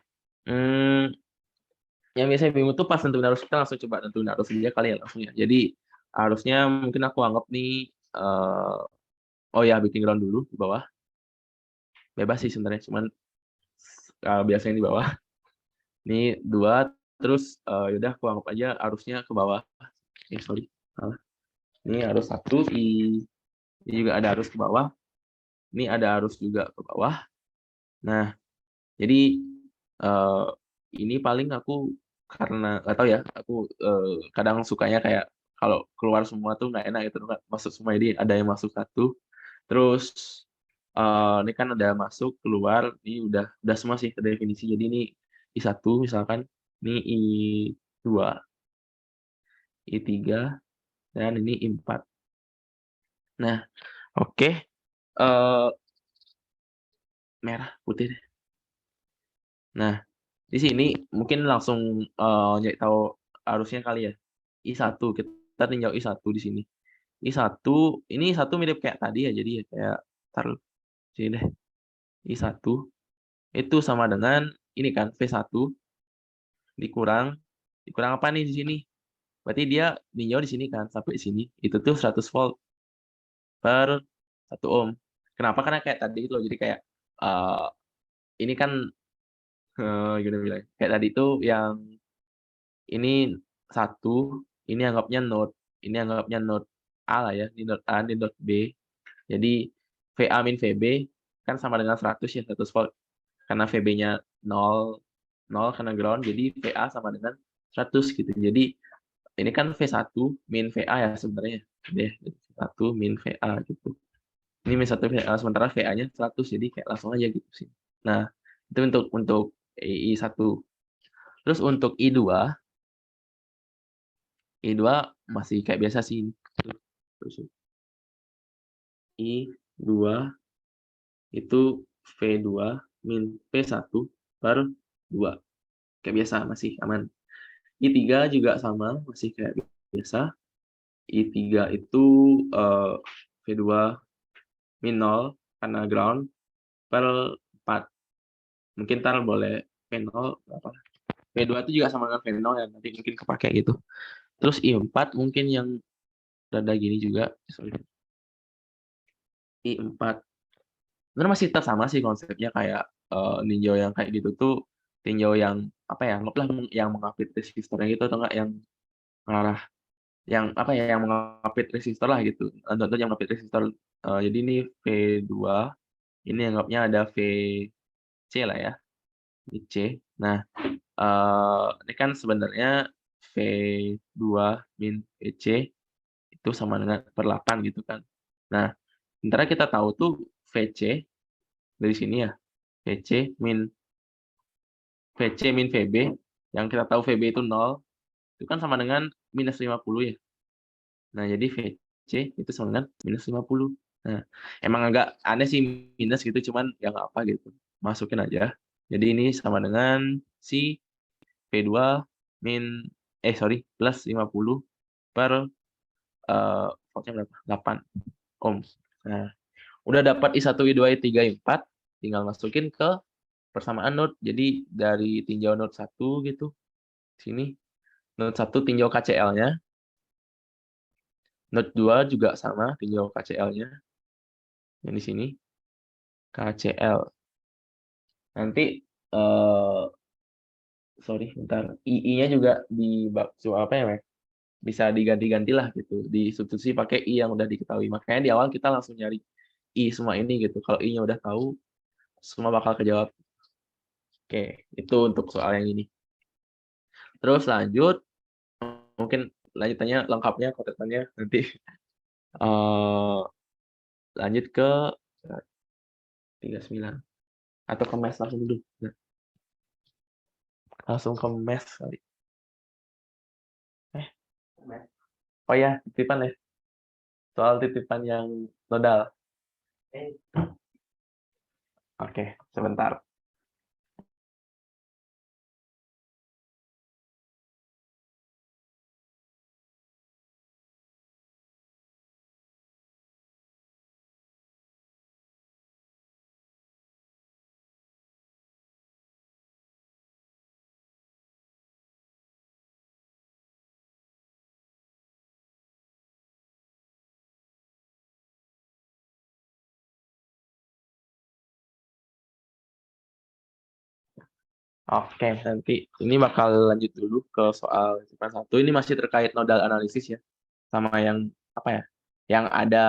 yang biasanya bingung tuh pas nentuin arus, kita langsung coba nentuin arus aja kali ya langsung ya. Jadi harusnya mungkin aku anggap nih oh ya bikin ground dulu di bawah. Bebas sih sebenarnya, cuman biasanya di bawah. Ini 2, terus yaudah aku anggap aja arusnya ke bawah. Sorry, salah. Ini arus 1, ini juga ada arus ke bawah. Ini ada arus juga ke bawah. Nah, jadi ini paling aku karena nggak tahu ya, aku kadang sukanya kayak kalau keluar semua tuh nggak enak gitu, nggak masuk semua, jadi ada yang masuk 1. Terus ini kan ada masuk keluar, ini udah semua sih terdefinisi. Jadi ini I1 misalkan, ini I2, I3, dan ini I4. Nah, oke. Merah, putih deh. Nah, di sini mungkin langsung nyari tahu arusnya kali ya. I1, kita tinjau I1 di sini. I1, ini I1 mirip kayak tadi ya, jadi ya kayak taruh sini deh. I1 itu sama dengan ini kan V1 dikurang apa nih di sini? Berarti dia ninjau di sini kan sampai sini. Itu tuh 100 volt per 1 ohm. Kenapa? Karena kayak tadi itu loh. Jadi kayak ini kan gimana bilang? Kayak tadi itu yang ini 1, ini anggapnya node A lah ya, ini node A, ini node B. Jadi VA min VB kan sama dengan 100 ya, 100 volt. Karena VB-nya 0, 0 karena ground, jadi VA sama dengan 100 gitu. Jadi ini kan V1 min VA ya sebenarnya. Deh, V1 min VA gitu. Ini min 1 VA, sementara VA-nya 100, jadi kayak langsung aja gitu sih. Nah, itu untuk I1. Terus untuk I2 masih kayak biasa sih. Terus I2 itu V2 min P1 per 2. Kayak biasa, masih aman. I3 juga sama, masih kayak biasa. I3 itu V2 min 0 karena ground per 4. Mungkin ntar boleh V0 apa. V2 itu juga sama dengan V0 ya, nanti mungkin kepake gitu. Terus I4 mungkin yang rada gini juga. Sorry. I4 sebenarnya masih tetap sama sih konsepnya kayak ninjau yang kayak gitu tuh tinjau yang apa ya, anggaplah yang mengapit resistornya gitu atau enggak yang mengarah yang apa ya, yang mengapit resistor lah gitu. Contoh yang mengapit resistor, jadi ini V2, ini anggapnya ada VC lah ya, ini C. Nah, ini kan sebenarnya V2 min VC itu sama dengan per 8 gitu kan. Nah, sementara kita tahu tuh VC dari sini ya, VC min VB, yang kita tahu VB itu 0, itu kan sama dengan minus 50 ya. Nah, jadi VC itu sama dengan minus 50. Nah, emang agak aneh sih minus gitu, cuman ya nggak apa gitu. Masukin aja. Jadi ini sama dengan si V2 plus 50 per voltnya berapa? 8 ohm. Nah, udah dapat I1, I2, I3, I4, tinggal masukin ke persamaan node. Jadi dari tinjau node 1 gitu. Sini node 1 tinjau KCL-nya. Node 2 juga sama tinjau KCL-nya. Yang di sini KCL. Nanti sorry, bentar. I-nya juga apa ya, Mek? Bisa diganti-ganti lah gitu. Disubstitusi pakai I yang udah diketahui. Makanya di awal kita langsung nyari I semua ini gitu. Kalau I-nya udah tahu, semua bakal kejawab. Oke, itu untuk soal yang ini. Terus lanjut, mungkin lanjutannya lengkapnya, kotesannya nanti eh lanjut ke 39. Atau ke mes langsung dulu. Nah, langsung ke mes kali. Oh ya, titipan ya. Soal titipan yang nodal. Oke, sebentar. Oke, nanti ini bakal lanjut dulu ke soal titipan 1. Ini masih terkait nodal analisis ya. Sama yang apa ya? Yang ada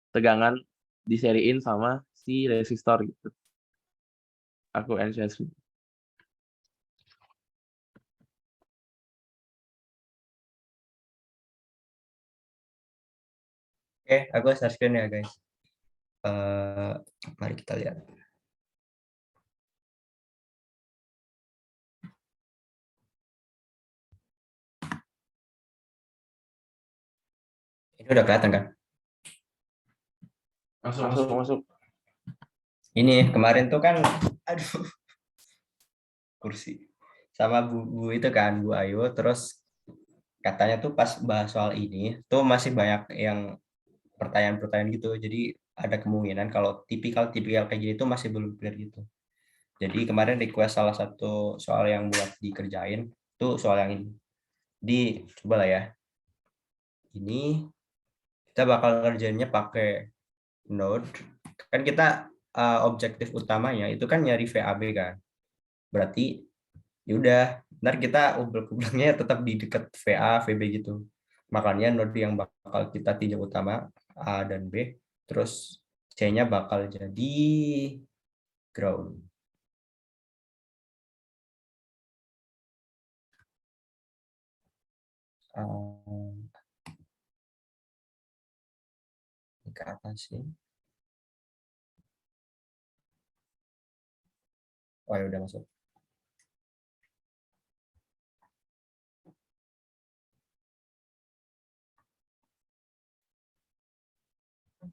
tegangan diseriin sama si resistor gitu. Aku NCS. Oke, aku share screen ya guys. Mari kita lihat. Ini udah kelihatan kan? Masuk. Ini kemarin tuh kan, aduh, kursi. Sama Bu itu kan, Bu Ayu, terus katanya tuh pas bahas soal ini, tuh masih banyak yang pertanyaan-pertanyaan gitu. Jadi ada kemungkinan kalau tipikal kayak gini tuh masih belum clear gitu. Jadi kemarin request salah satu soal yang buat dikerjain, tuh soal yang ini. Coba lah ya. Ini kita bakal kerjainnya pakai node. Kan kita objektif utamanya itu kan nyari VAB kan. Berarti yaudah, ntar kita ubel-ubelnya tetap di dekat VA, VB gitu. Makanya node yang bakal kita tinjau utama A dan B, terus C-nya bakal jadi ground. Ini ke atas sih. Oh ya udah masuk.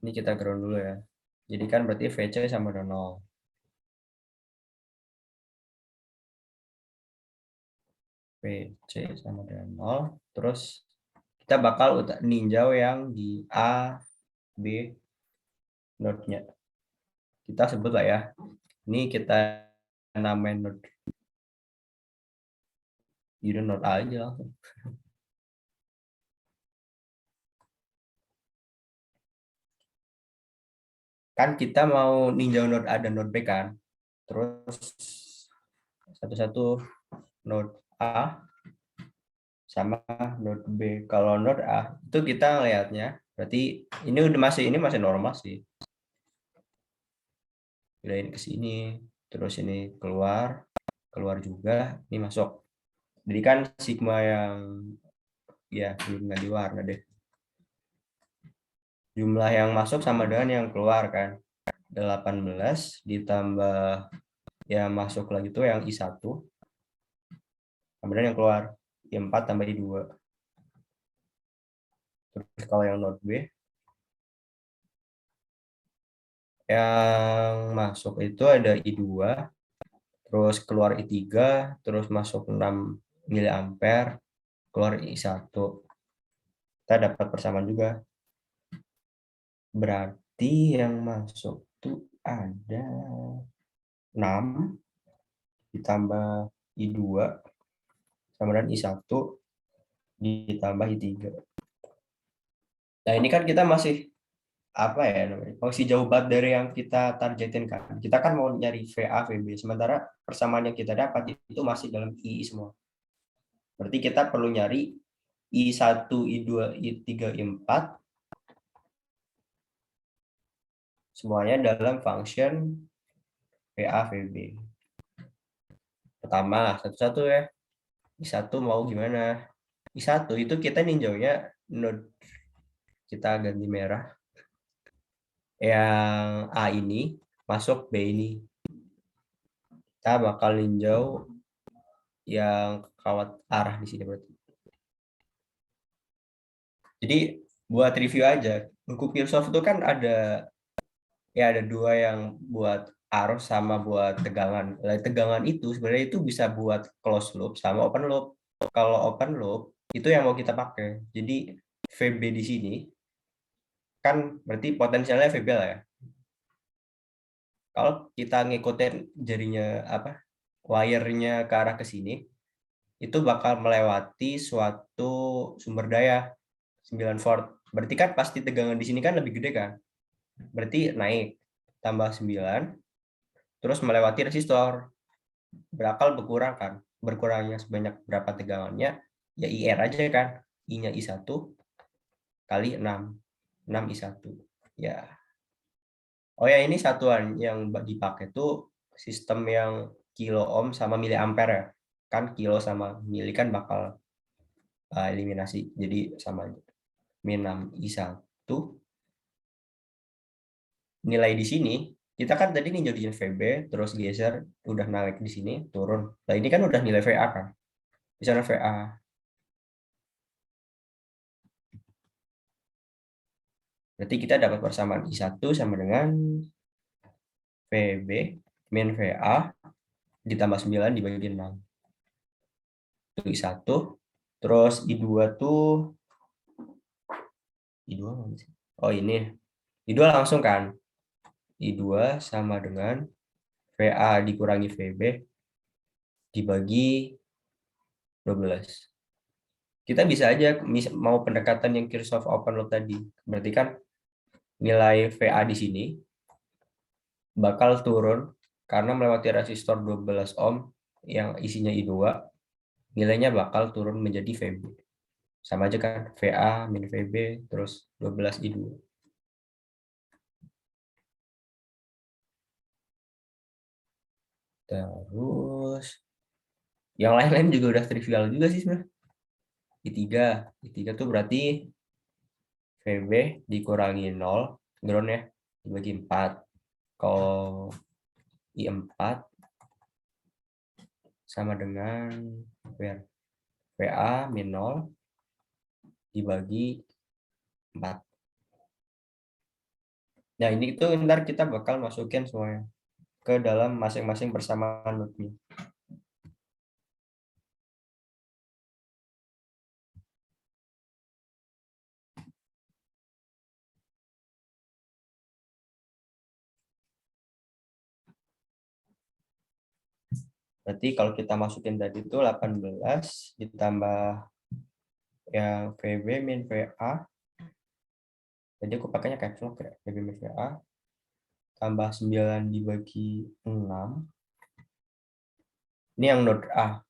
Ini kita ground dulu ya. Jadi kan berarti VC sama dengan 0. VC sama dengan 0. Terus kita bakal ninjau yang di A, B, node-nya. Kita sebut lah ya. Ini kita namain node. Jadi node A aja langsung. Kan kita mau ninjau node A dan node B kan. Terus satu-satu node A sama node B. Kalau node A itu kita ngelihatnya berarti ini masih normal sih. Pindahin ke sini, terus ini keluar juga, ini masuk. Jadi kan sigma yang ya nggak diwarna deh. Jumlah yang masuk sama dengan yang keluar kan. 18 ditambah ya masuk lagi tuh yang I1 kemudian yang keluar I4 tambah I2. Terus kalau yang node B yang masuk itu ada I2 terus keluar I3 terus masuk 6 mA keluar I1. Kita dapat persamaan juga. Berarti yang masuk tuh ada 6 ditambah I2 sama dengan I1 ditambah I3. Nah ini kan kita masih apa ya namanya, masih jauh banget dari yang kita targetin kan. Kita kan mau nyari VA, VB, sementara persamaan yang kita dapat itu masih dalam I semua. Berarti kita perlu nyari I1, I2, I3, I4 semuanya dalam function VA, VB. Pertama, satu-satu ya. I1 mau gimana? I1 itu kita ninjaunya node, kita ganti merah. Yang A ini masuk B ini. Kita bakal ninjau yang kawat arah di sini berarti. Jadi buat review aja, buku Philosoph itu kan ada dua yang buat arus sama buat tegangan. Nah, tegangan itu sebenarnya itu bisa buat closed loop sama open loop. Kalau open loop itu yang mau kita pakai. Jadi VB di sini kan berarti potensialnya VB lah ya. Kalau kita ngikutin jarinya wire-nya ke arah ke sini, itu bakal melewati suatu sumber daya 9 volt. Berarti kan pasti tegangan di sini kan lebih gede kan? Berarti naik tambah 9 terus melewati resistor. Bakal berkurang kan? Berkurangnya sebanyak berapa tegangannya? Ya IR aja kan. I-nya I1 kali 6. 6 I1. Ya. Oh ya, ini satuan yang dipakai tuh sistem yang kilo ohm sama miliampere ya. Kan kilo sama mili kan bakal eliminasi. Jadi sama aja. Min 6 I1. Nilai di sini, kita kan tadi ninjau di VB, terus geser, udah naik di sini, turun. Nah ini kan udah nilai VA kan. Di sana VA. Berarti kita dapat persamaan I1 sama dengan VB min VA ditambah 9 dibagi 6. Itu I1. Terus I2 tuh, I2 mana sih? Oh ini. I2 langsung kan. I2 sama dengan VA dikurangi VB dibagi 12. Kita bisa aja mau pendekatan yang Kirchhoff open loop tadi. Berarti kan nilai VA di sini bakal turun karena melewati resistor 12 ohm yang isinya I2, nilainya bakal turun menjadi VB. Sama aja kan, VA min VB terus 12 I2. Terus yang lain-lain juga udah trivial juga sih sebenarnya. I3 tuh berarti VB dikurangi 0, ground ya, dibagi 4. Kalau I4 sama dengan VA min 0 dibagi 4. Nah, ini tuh ntar kita bakal masukin semuanya ke dalam masing-masing persamaan loop-nya. Berarti kalau kita masukin tadi itu 18 ditambah yang VB min VA. Jadi aku pakainya caps lock ya, VB min VA tambah 9 dibagi 6. Ini yang node A.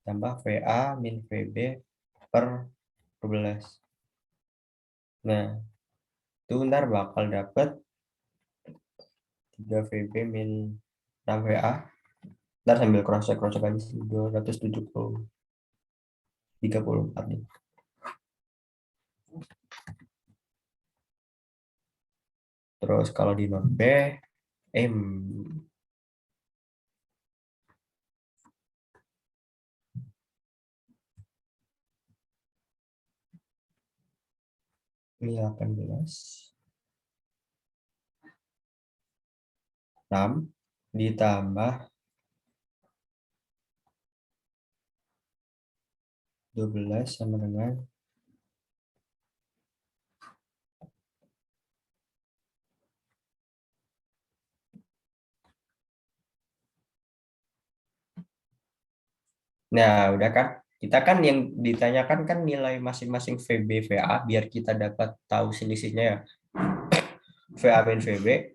Tambah VA min VB per 12. Nah, itu ntar bakal dapat 3 VB min 6 VA. Ntar sambil cross-check aja sih, 270. 34 nih. Terus kalau di node B, ini 18. 6 ditambah 12 sama dengan 'Nah, udah kan? Kita kan yang ditanyakan kan nilai masing-masing VB VA biar kita dapat tahu selisihnya ya. VA min VB,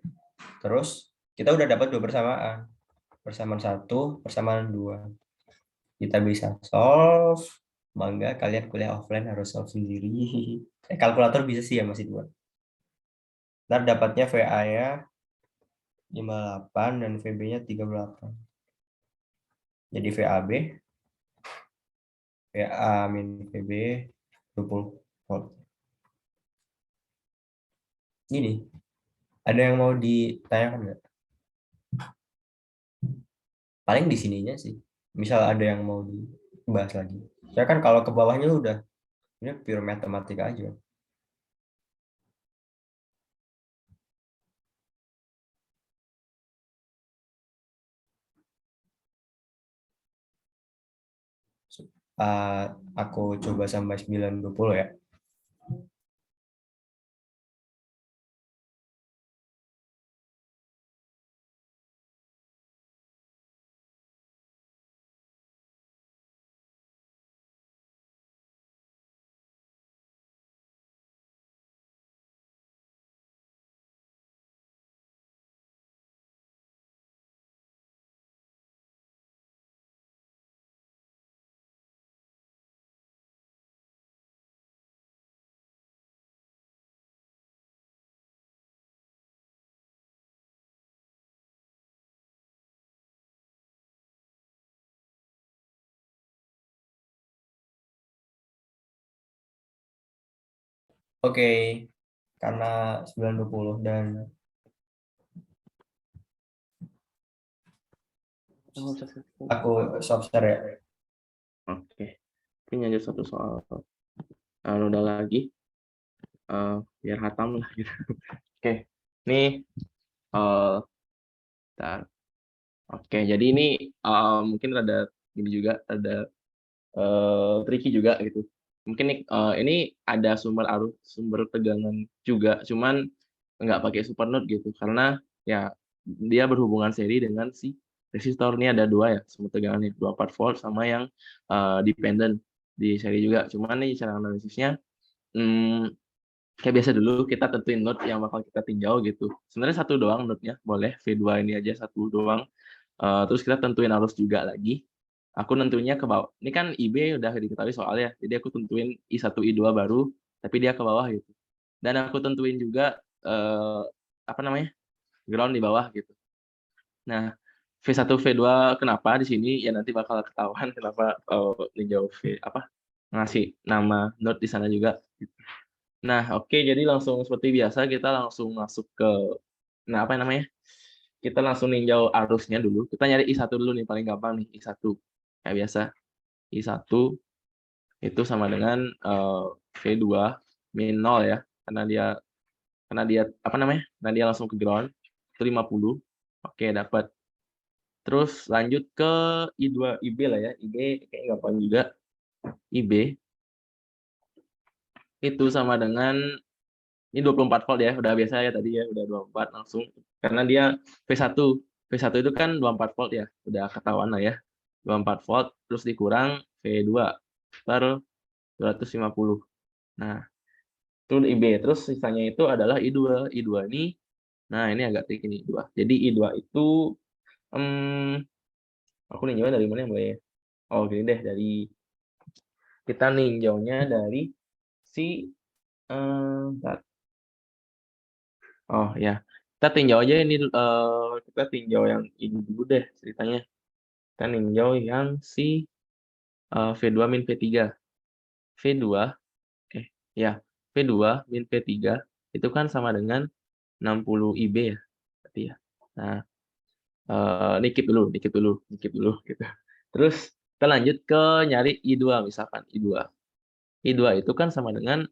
terus kita udah dapat dua persamaan. Persamaan 1, persamaan 2. Kita bisa solve. Bangga kalian kuliah offline harus solve sendiri. Kalkulator bisa sih ya masih 2. Ntar dapatnya VA-nya 58 dan VB-nya 38. Jadi VAB, VA min VB 20 volt. Gini, ada yang mau ditanyakan nggak? Paling di sininya sih. Misal ada yang mau dibahas lagi. Saya kan kalau ke bawahnya udah ini pure matematika aja. Aku coba sampai 920 ya. Oke, karena 920 dan aku stop share ya. Oke. Ini aja satu soal. Udah lagi. Biar hatam lah gitu. Oke. Ini bentar. Oke, jadi ini mungkin ada ini juga ada tricky juga gitu. Mungkin ini ada sumber tegangan juga, cuman nggak pakai supernode gitu karena ya dia berhubungan seri dengan si resistor. Ini ada dua ya sumber tegangannya, 24 volt sama yang dependent di seri juga. Cuman nih cara analisisnya kayak biasa dulu kita tentuin node yang bakal kita tinjau gitu. Sebenarnya satu doang node-nya, boleh V2 ini aja satu doang. Terus kita tentuin arus juga lagi. Aku nentuinnya ke bawah. Ini kan IB udah diketahui soalnya, jadi aku tentuin I1, I2 baru, tapi dia ke bawah gitu. Dan aku tentuin juga apa namanya? Ground di bawah gitu. Nah, V1, V2 kenapa di sini ya nanti bakal ketahuan kenapa ninjau ngasih nama node di sana juga gitu. Nah, oke, jadi langsung seperti biasa kita langsung masuk ke apa namanya? Kita langsung ninjau arusnya dulu. Kita nyari I1 dulu nih paling gampang nih, I1. Kayak biasa. I1 itu sama dengan V2 min 0 ya. Karena dia apa namanya? Karena dia langsung ke ground. Itu 50. Oke, dapat. Terus lanjut ke I2 IB lah ya. IB kayak gampang juga. IB itu sama dengan ini 24 volt ya, udah biasa ya tadi ya, udah 24 langsung. Karena dia V1. V1 itu kan 24 volt ya, udah ketahuan lah ya. 24 volt terus dikurang V2 per 250. Nah, itu IB. Terus sisanya itu adalah I2. I2 ini, nah ini agak tricky nih, I2. Jadi I2 itu, aku ninjaunya dari mana mulai ya? Oh, gini deh, kita ninjaunya dari si, bentar. Oh ya, kita tinjau aja ini, kita tinjau yang ini dulu deh ceritanya. Kita ninjau yang si V2 min V3. V2, ya, V2 min V3 itu kan sama dengan 60 IB ya, berarti ya. Nah, ini keep dulu gitu. Terus kita lanjut ke nyari I2 misalkan I2. I2 itu kan sama dengan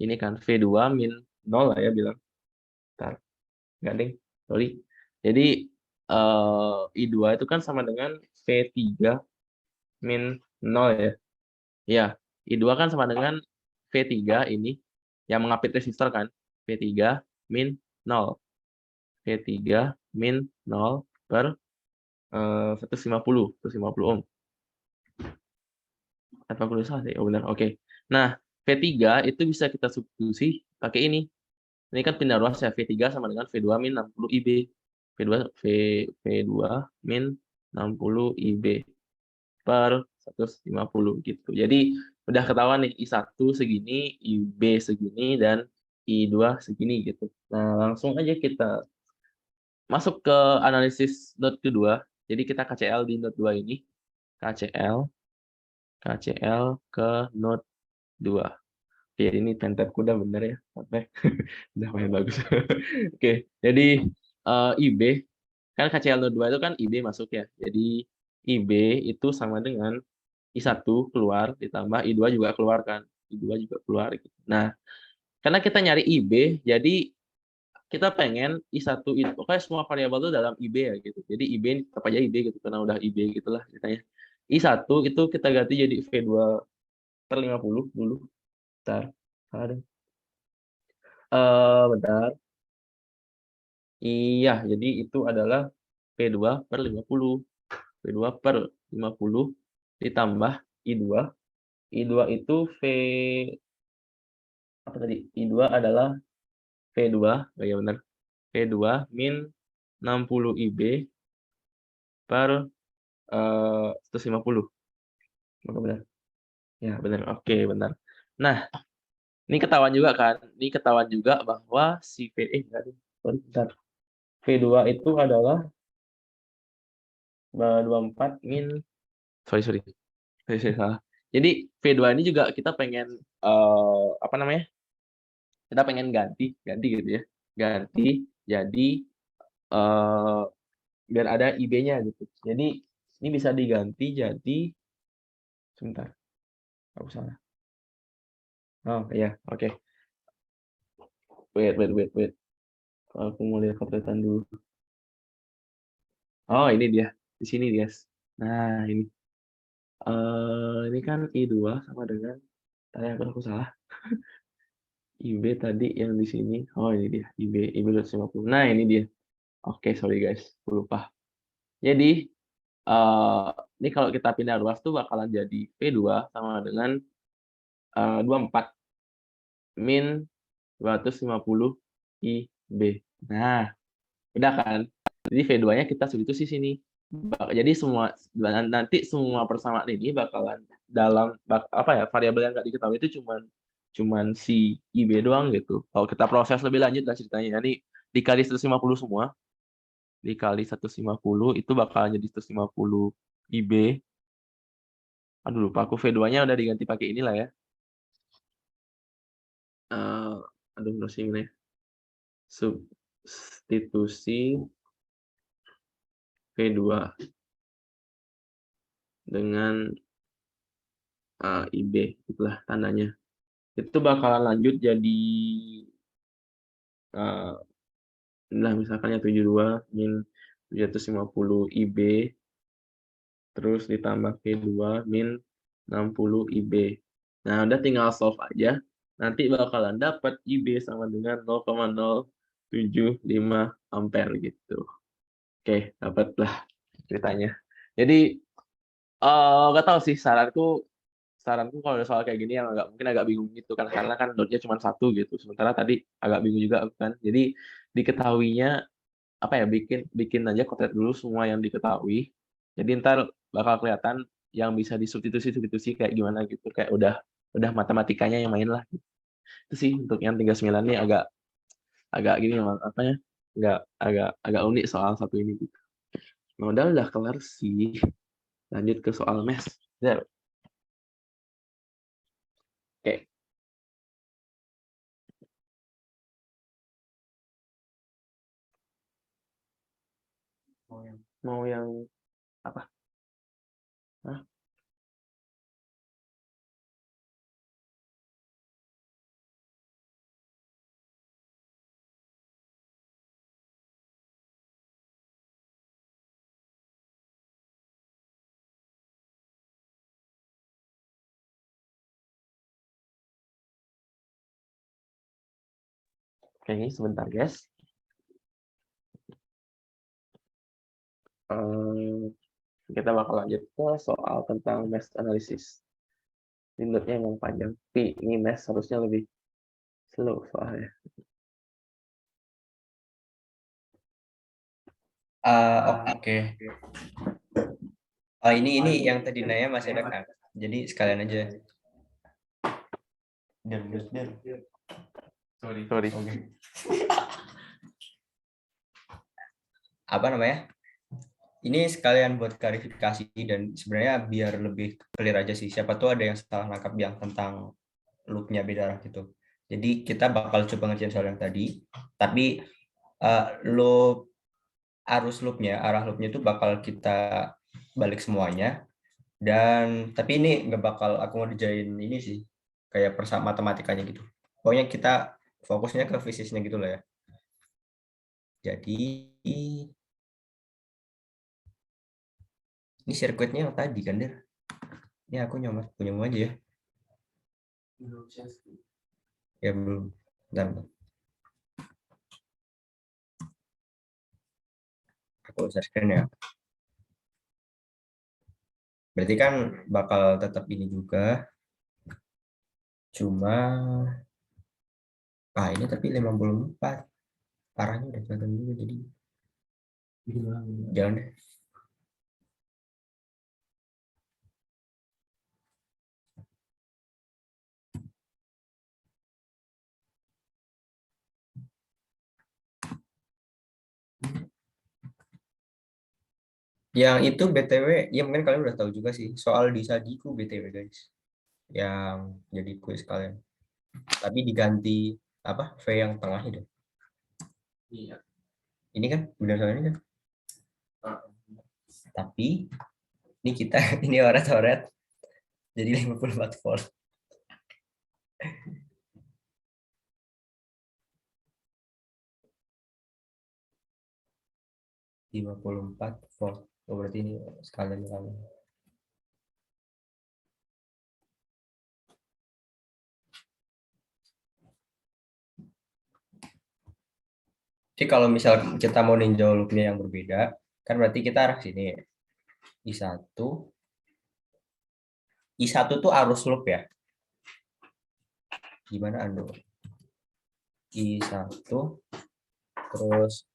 ini kan V2 min 0 lah ya bilang. Bentar. Enggak ding, sorry. Jadi I2 itu kan sama dengan V3 min 0 ya. Iya, I2 kan sama dengan V3 ini yang mengapit resistor kan. V3 min 0. V3 min 0 per 150 ohm. Tanpa perlu salah sih. Oh benar. Oke. Nah, V3 itu bisa kita substitusi pakai ini. Ini kan pindah ruas ya. V3 sama dengan V2 min 60 IB. V2 min 60 IB per 150 gitu. Jadi udah ketahuan nih I1 segini, IB segini, dan I2 segini gitu. Nah, langsung aja kita masuk ke analisis node kedua. Jadi kita KCL di node 2 ini. KCL ke node 2. Oke, ini pentapku udah bener ya. Sampai udah main bagus. Oke, jadi IB kan KCL node 2 itu kan IB masuk ya. Jadi IB itu sama dengan I1 keluar ditambah I2 juga keluar kan. I2 juga keluar gitu. Nah, karena kita nyari IB, jadi kita pengen I1 itu pokoknya semua variabel itu dalam IB ya gitu. Jadi IB tetap aja IB gitu karena udah IB gitulah ceritanya. I1 itu kita ganti jadi V2 per 50 dulu. Bentar. Salah deh. Bentar. Iya, jadi itu adalah P2 per 50. P2 per 50 ditambah I2. I2 itu apa tadi? I2 adalah V2, oh ya benar. V2 min 60 IB per 150. Maka benar. Ya, benar. Oke, benar. Nah, ini ketahuan juga kan? Ini ketahuan juga bahwa si enggak deh. Sorry, bentar. V2 itu adalah 24 min sorry sorry. Saya salah. Jadi V2 ini juga kita pengen apa namanya? Kita pengen ganti gitu ya. Ganti jadi eh biar ada IB-nya gitu. Jadi ini bisa diganti jadi sebentar. Aku salah. Oh ya, oke. Wait. Aku mau lihat codetan dulu. Oh, ini dia. Di sini, guys. Nah, ini kan I2 sama dengan aku salah. IB tadi yang di sini. Oh, ini dia. IB 250. Nah, ini dia. Oke, sorry guys. Aku lupa. Jadi, ini kalau kita pindah ruas tuh bakalan jadi V2 sama dengan 24 min 250 IB. Nah, udah kan? Jadi V2-nya kita substitusi sini. Jadi nanti semua persamaan ini bakalan dalam apa ya variabel yang nggak diketahui itu cuman si IB doang gitu. Kalau kita proses lebih lanjut lah ceritanya. Ini dikali 150 semua, dikali 150 itu bakalan jadi 150 IB. Aduh lupa aku V2-nya udah diganti pakai inilah ya. Aduh masih ini. Substitusi V2 dengan IB itulah tandanya. Itu bakalan lanjut jadi nah misalkan ya 72 min 750 IB terus ditambah V2 min 60 IB. Nah, udah tinggal solve aja. Nanti bakalan dapat IB sama dengan 0,075 ampere gitu. Oke, dapatlah ceritanya. Jadi nggak tahu sih saranku kalau ada soal kayak gini yang mungkin agak bingung gitu kan karena kan node-nya cuma satu gitu. Sementara tadi agak bingung juga kan. Jadi diketahuinya apa ya bikin aja kotlet dulu semua yang diketahui. Jadi ntar bakal kelihatan yang bisa disubstitusi kayak gimana gitu. Kayak udah matematikanya yang main lah. Itu sih untuk yang 39 ini agak agak gini memang apa ya? Agak unik soal satu ini gitu. Nah, udah kelar sih. Lanjut ke soal mes. Udah. Oke. Mau yang apa? Hah? Oke, sebentar guys. Kita bakal lanjut ke soal tentang mesh analysis. Ini node-nya emang panjang. Tapi ini mesh harusnya lebih slow soalnya. Oke. Oh, ini yang tadi Naya masih ada kan? Jadi sekalian aja. Sorry. Oke. Apa namanya? Ini sekalian buat klarifikasi dan sebenarnya biar lebih clear aja sih. Siapa tuh ada yang salah nangkap yang tentang loop-nya beda arah gitu. Jadi kita bakal coba ngerjain soal yang tadi, tapi loop arus loop-nya, arah loop-nya itu bakal kita balik semuanya. Dan tapi ini nggak bakal aku mau dijain ini sih, kayak persama matematikanya gitu. Pokoknya kita fokusnya ke fisiknya gitu lah ya. Jadi ini sirkuitnya yang tadi kan, Der? Ya aku punyamu aja ya. Ya belum. Bentar. Aku share screen ya. Berarti kan bakal tetap ini juga. Cuma ini tapi 54. Arahnya udah kelihatan juga jadi. Jangan deh. Yang itu BTW, ya mungkin kalian udah tahu juga sih. Soal di Sadiku BTW guys. Yang jadi kuis kalian. Tapi diganti apa? V yang tengah itu. Iya. Ini kan benar soal ini kan. Tapi ini kita ini oret-oret jadi 54 volt. Lima puluh empat volt. Oh, berarti ini sekalian kali. Jadi kalau misal kita mau ninjau loopnya yang berbeda, kan berarti kita arah sini. I1. I1 tuh arus loop ya. Gimana Ando? I1 terus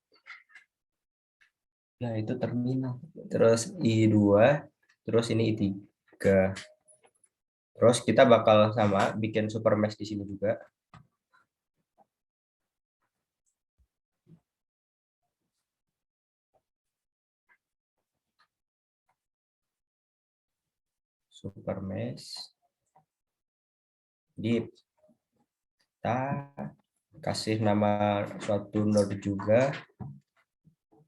ya itu terminal. Terus I2 terus ini I3. Terus kita bakal sama bikin super mesh di sini juga. Super mesh. Di kita kasih nama suatu node juga.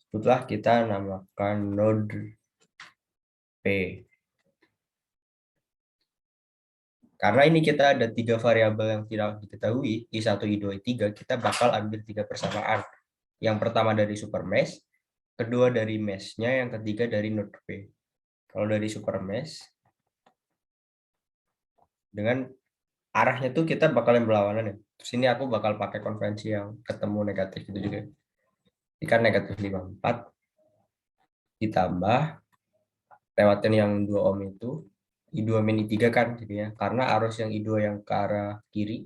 Setelah kita namakan node P. Karena ini kita ada 3 variabel yang tidak diketahui, I1, I2, I3, kita bakal ambil 3 persamaan. Yang pertama dari super mesh, kedua dari mesh-nya, yang ketiga dari node P. Kalau dari super mesh, dengan arahnya tuh kita bakal yang berlawanan ya. Terus ini aku bakal pakai konvensi yang ketemu negatif gitu juga. Ini kan negatif 54 ditambah lewatin yang 2 ohm itu I2 min I3 kan jadinya. Karena arus yang I2 yang ke arah kiri.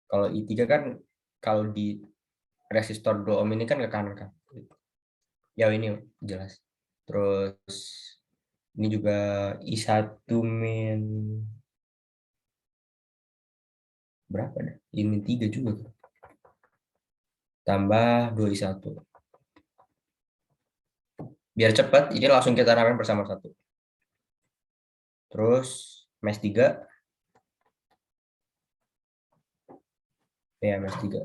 Kalau I3 kan kalau di resistor 2 ohm ini kan ke kanan kan. Ya ini jelas. Terus ini juga I1 min berapa dah? I min 3 juga. Tambah 2 I1. Biar cepat, ini langsung kita ramein bersama satu. Terus mesh 3. Ya, mesh 3.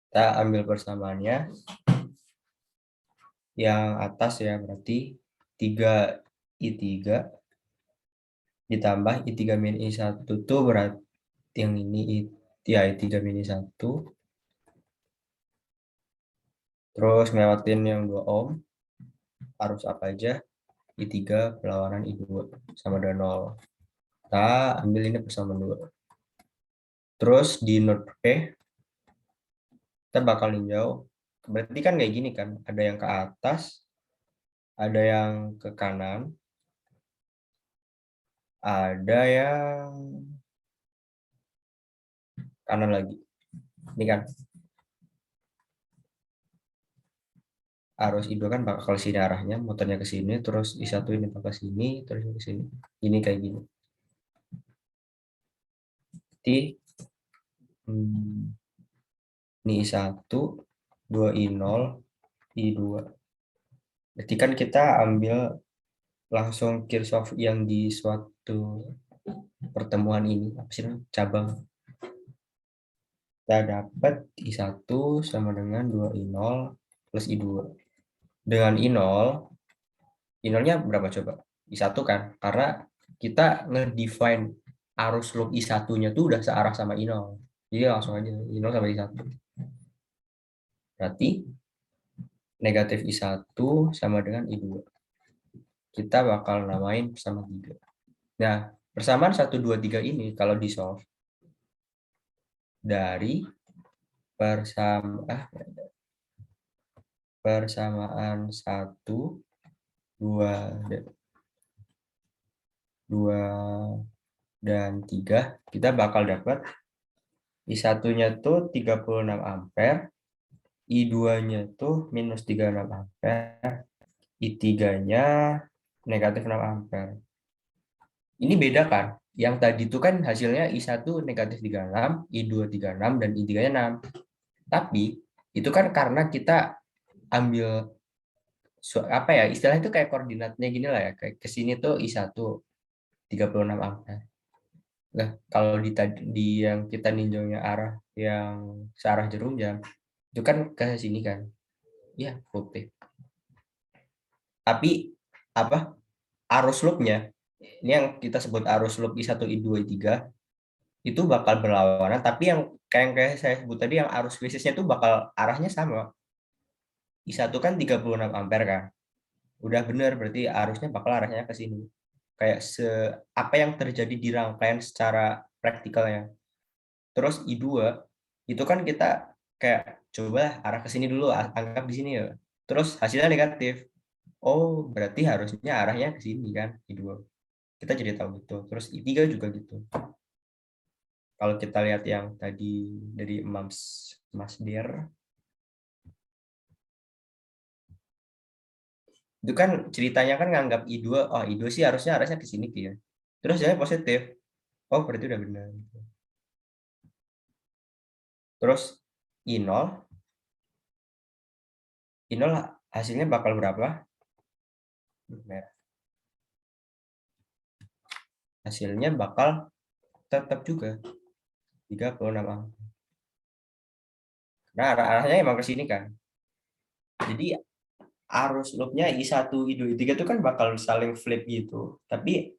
Kita ambil persamaannya. Yang atas ya, berarti 3 I3 ditambah I3 min I1 itu berarti yang ini ya I3 min I1. Terus ngelewatin yang 2 ohm. Arus apa aja? I3 perlawanan I2 sama dengan 0. Kita ambil ini persamaan 2. Terus di node P kita bakal ninjau. Berarti kan kayak gini kan, ada yang ke atas, ada yang ke kanan, ada yang kanan lagi. Ini kan arus I2 kan bakal ke sini arahnya, motornya ke sini, terus I1 ini bakal ke sini, terus ke sini. Ini kayak gini. Jadi ini I1, 2 I0, I2. Berarti kan kita ambil langsung Kirchhoff yang di suatu pertemuan ini, apa sih namanya? Cabang. Kita dapat I1 sama dengan 2 I0 plus I2. Dengan I0-nya berapa coba? I1 kan? Karena kita ngedefine arus loop I1-nya tuh udah searah sama I0. Jadi langsung aja I0 sama I1. Berarti negatif I1 sama dengan I2. Kita bakal namain bersama 3. Nah, persamaan 1, 2, 3 ini kalau di solve dari persamaan 1, 2 dan 3, kita bakal dapat I1-nya tuh 36 ampere, I2-nya tuh minus 36 ampere, I3-nya negatif 6 ampere. Ini beda kan? Yang tadi itu kan hasilnya I1 negatif 36, I2 36, dan I3-nya 6. Tapi itu kan karena kita ambil apa ya, istilahnya itu kayak koordinatnya gini lah ya, kayak ke sini tuh I1 36 ampere. Nah, kalau di yang kita ninjaunya arah yang searah jarum jam, itu kan ke sini kan. Ya, putih. Tapi apa? Arus loopnya, ini yang kita sebut arus loop I1, I2, I3, itu bakal berlawanan, tapi yang kayak saya sebut tadi, yang arus phasesnya itu bakal arahnya sama. I1 kan 36 ampere kan. Udah benar, berarti arusnya bakal arahnya ke sini. Kayak apa yang terjadi di rangkaian secara praktikalnya. Terus I2 itu kan kita kayak coba arah ke sini dulu, anggap di sini ya. Terus hasilnya negatif. Oh, berarti harusnya arahnya ke sini kan, I2. Kita jadi tahu gitu. Terus I3 juga gitu. Kalau kita lihat yang tadi dari Mas Der, itu kan ceritanya kan nganggap I2, oh I2 sih harusnya arahnya ke sini ya. Terus jadi positif. Oh, berarti udah benar. Terus I0 hasilnya bakal berapa? Hasilnya bakal tetap juga 36 ampere. Nah, arahnya emang ke sini kan. Jadi arus loopnya I1, I2, I3 itu kan bakal saling flip gitu. Tapi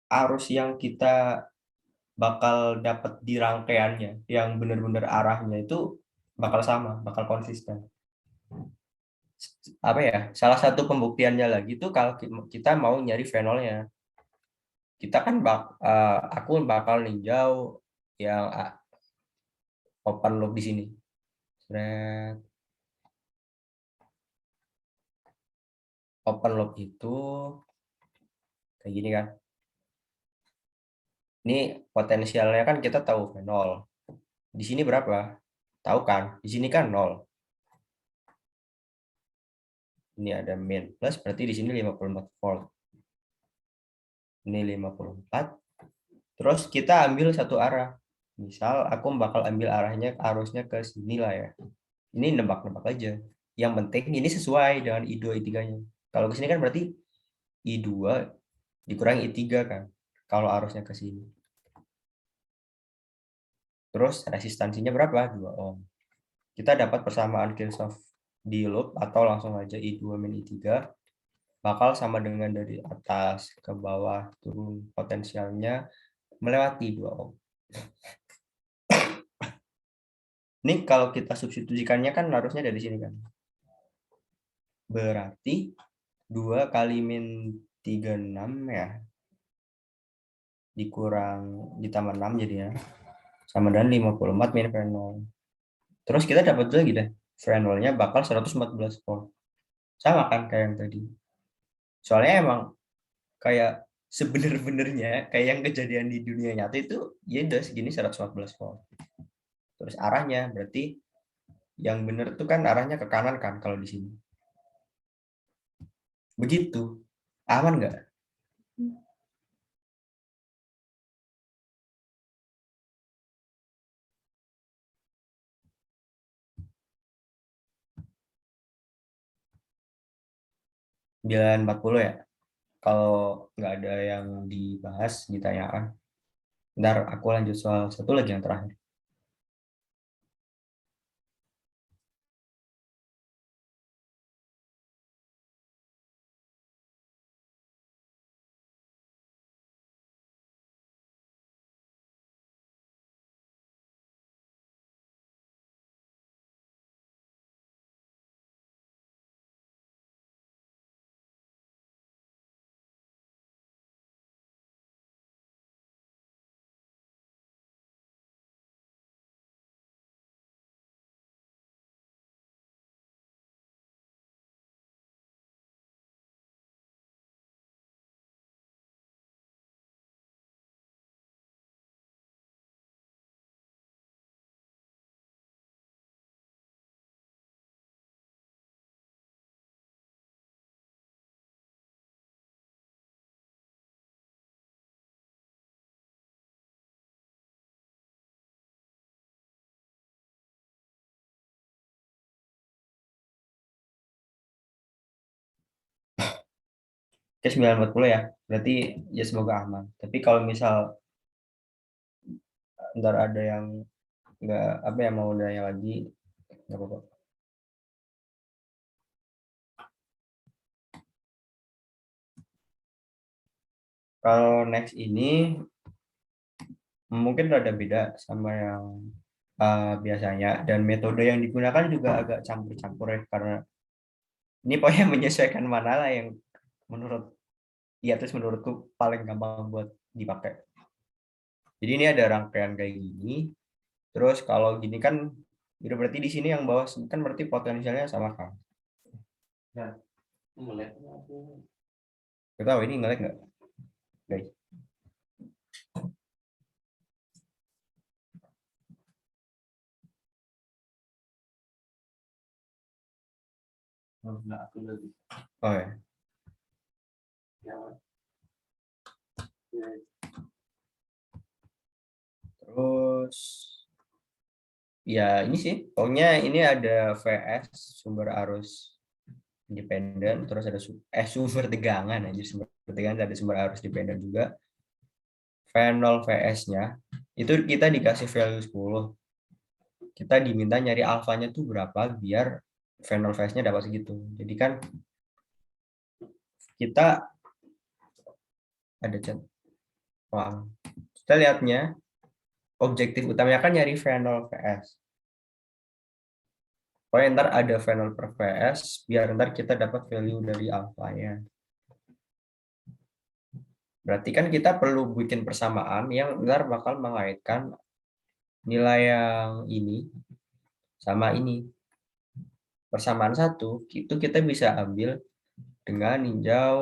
arus yang kita bakal dapat di rangkaiannya, yang benar-benar arahnya itu bakal sama, bakal konsisten. Apa ya? Salah satu pembuktiannya lagi tuh kalau kita mau nyari fenolnya. Kita kan aku bakal ninjau yang open loop di sini. Open loop itu kayak gini kan. Ini potensialnya kan kita tahu nol. Di sini berapa? Tahu kan? Di sini kan 0. Ini ada min plus, berarti di sini 54 volt. Ini 54. Terus kita ambil satu arah. Misal aku bakal ambil arahnya, arusnya ke sini lah ya. Ini nebak-nebak aja. Yang penting ini sesuai dengan I2, I3-nya. Kalau ke sini kan berarti I2 dikurangi I3 kan. Kalau arusnya ke sini. Terus resistansinya berapa? 2 ohm. Kita dapat persamaan Kirchhoff di loop, atau langsung aja I2 min I3 bakal sama dengan dari atas ke bawah turun potensialnya melewati 2 ohm. Ini kalau kita substitusikannya kan harusnya dari sini kan. Berarti 2 kali min 36 ya. Dikurang ditambah 6 jadinya. Sama dengan 54 min Fresnel. Terus kita dapat lagi deh. Fresnelnya bakal 114 volt. Sama kan kayak yang tadi. Soalnya emang kayak sebenar-benarnya kayak yang kejadian di dunia nyata itu ya udah segini 114 volt. Terus arahnya berarti yang benar tuh kan arahnya ke kanan kan kalau di sini. Begitu. Aman nggak? Bilan 40 ya. Kalau nggak ada yang dibahas, ditanyakan. Ntar aku lanjut soal satu lagi yang terakhir. Oke, 940 ya. Berarti ya semoga aman. Tapi kalau misal ntar ada yang nggak apa ya mau nanya lagi, nggak apa-apa. Kalau next ini mungkin rada beda sama yang biasanya dan metode yang digunakan juga agak campur-campur ya karena ini pokoknya menyesuaikan mana lah yang menurut ya terus menurutku paling gampang buat dipakai. Jadi ini ada rangkaian kayak gini. Terus kalau gini kan itu berarti di sini yang bawah kan berarti potensialnya sama kan. Nah, kita tahu ini ngelek nggak, guys? Oh ya. Terus ya ini sih, pokoknya ini ada VS sumber arus independen, terus ada sumber tegangan aja sumber tegangan ada sumber arus dependen juga. V0 VS-nya itu kita dikasih value 10. Kita diminta nyari alfanya tuh berapa biar V0 VS-nya dapat segitu. Jadi kan kita ada chat. Wah, kita lihatnya objektif utamanya kan nyari V0 VS. Pokoknya ntar ada V0 per VS biar ntar kita dapat value dari alfanya. Berarti kan kita perlu bikin persamaan yang ntar bakal mengaitkan nilai yang ini sama ini. Persamaan satu itu kita bisa ambil dengan ninjau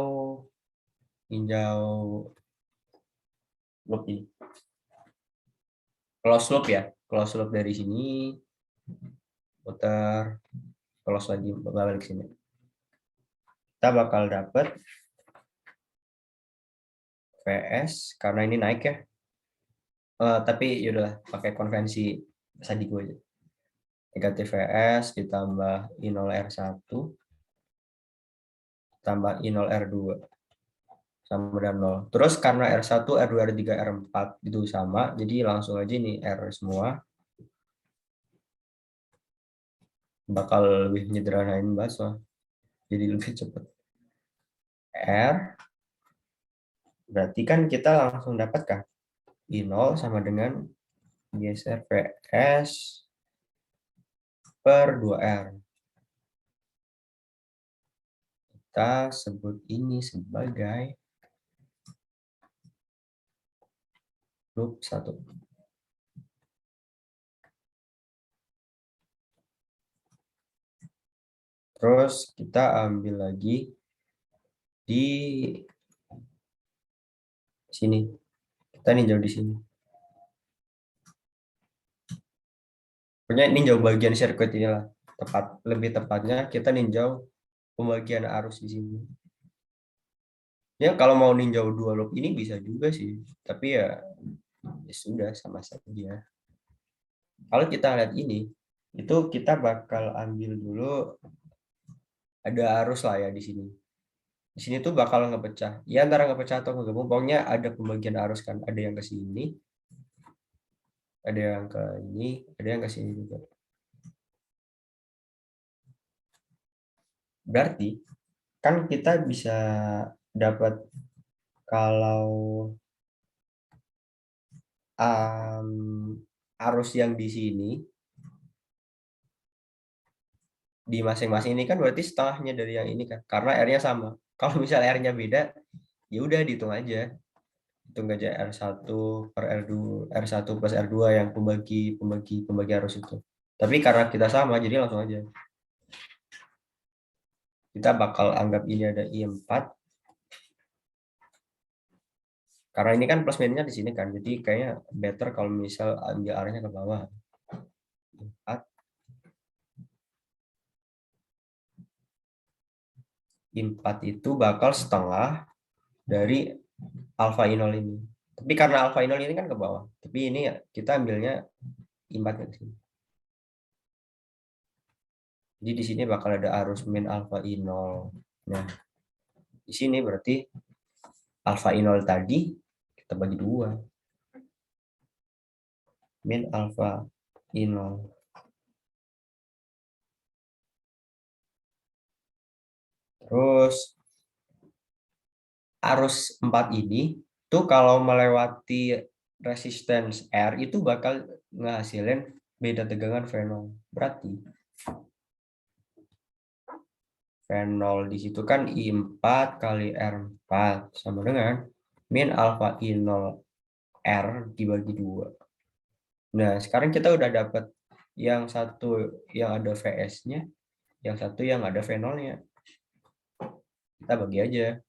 loop ini. Close loop ya. Close loop dari sini putar close lagi balik sini. Kita bakal dapat VS karena ini naik ya. Tapi yaudah pakai konvensi sadiku aja. Negatif VS ditambah I0R1 tambah I0R2 sama dengan 0. Terus karena R1, R2, R3, R4 itu sama, jadi langsung aja nih R semua. Bakal lebih menyederhanain bahasa. Jadi lebih cepat. R berarti kan kita langsung dapatkan I0 sama dengan geser VS per 2R. Kita sebut ini sebagai loop 1. Terus kita ambil lagi di Sini. Kita ninjau di sini. Pokoknya ninjau bagian sirkuit ini lah. Lebih tepatnya kita ninjau pembagian arus di sini. Ya kalau mau ninjau dua loop ini bisa juga sih. Tapi ya sudah sama saja. Kalau kita lihat ini, itu kita bakal ambil dulu ada arus lah ya di sini. Di sini tuh bakal ngepecah. Ya antara ngepecah atau ngegabung. Pokoknya ada pembagian arus kan. Ada yang ke sini, ada yang ke ini, ada yang ke sini juga. Berarti kan kita bisa dapat kalau arus yang di sini di masing-masing ini kan berarti setengahnya dari yang ini kan karena R-nya sama. Kalau misalnya R-nya beda, ya udah dihitung aja. Hitung aja R1 per R2, R1 plus R2 yang pembagi arus itu. Tapi karena kita sama jadi langsung aja. Kita bakal anggap ini ada I4. Karena ini kan plus minusnya di sini kan. Jadi kayaknya better kalau misal ambil arahnya ke bawah. 4 I4 itu bakal setengah dari alfa I0 ini. Tapi karena alfa I0 ini kan ke bawah. Tapi ini ya kita ambilnya I4 di sini. Jadi di sini bakal ada arus min alfa I0. Nah, di sini berarti alfa I0 tadi kita bagi 2. Min alfa I0. Terus arus 4 ini tuh kalau melewati resistance R itu bakal ngehasilin beda tegangan V0. Berarti V0 di situ kan I4 kali R4 sama dengan min alfa I0 R dibagi 2. Nah, sekarang kita udah dapat yang satu yang ada VS-nya, yang satu yang ada V0-nya. Kita bagi aja.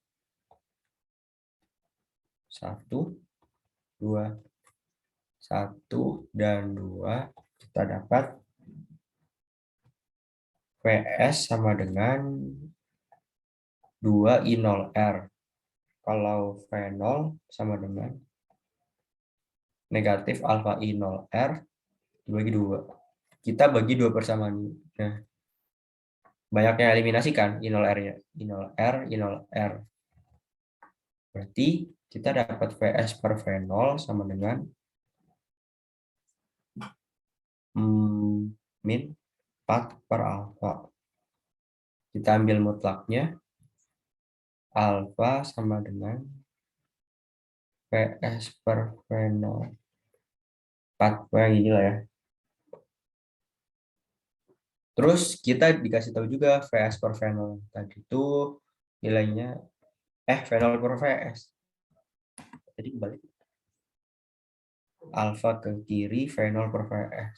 1, 2. 1 dan 2 kita dapat VS sama dengan 2 I0R. Kalau V0 sama dengan negatif alfa I0R dibagi 2. Kita bagi 2 persamaan. Nah, banyaknya eliminasi kan I0R-nya. I0R, I0R. Berarti kita dapat VS per V0 sama dengan min 4 per alfa. Kita ambil mutlaknya. Alfa sama dengan VS per V0. 4, yang inilah ya. Terus kita dikasih tahu juga VS per V0. Tadi itu nilainya, V0 per VS. Jadi kembali. Alfa ke kiri, V0 per VS.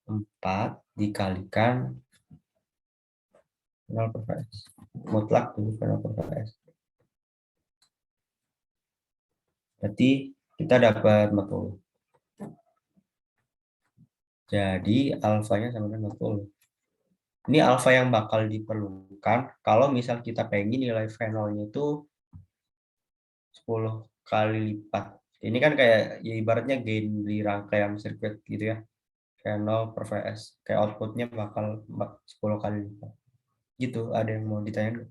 4 dikalikan V0 per VS. Mutlak dulu V0 per VS. Berarti kita dapat 40. Jadi alfanya sama dengan 40. Ini alfa yang bakal diperlukan kalau misal kita pengen nilai V0-nya itu 10 kali lipat. Ini kan kayak ya ibaratnya gain di rangkaian sirkuit gitu ya. V0 per VS. Kayak outputnya bakal 10 kali lipat. Gitu, ada yang mau ditanya?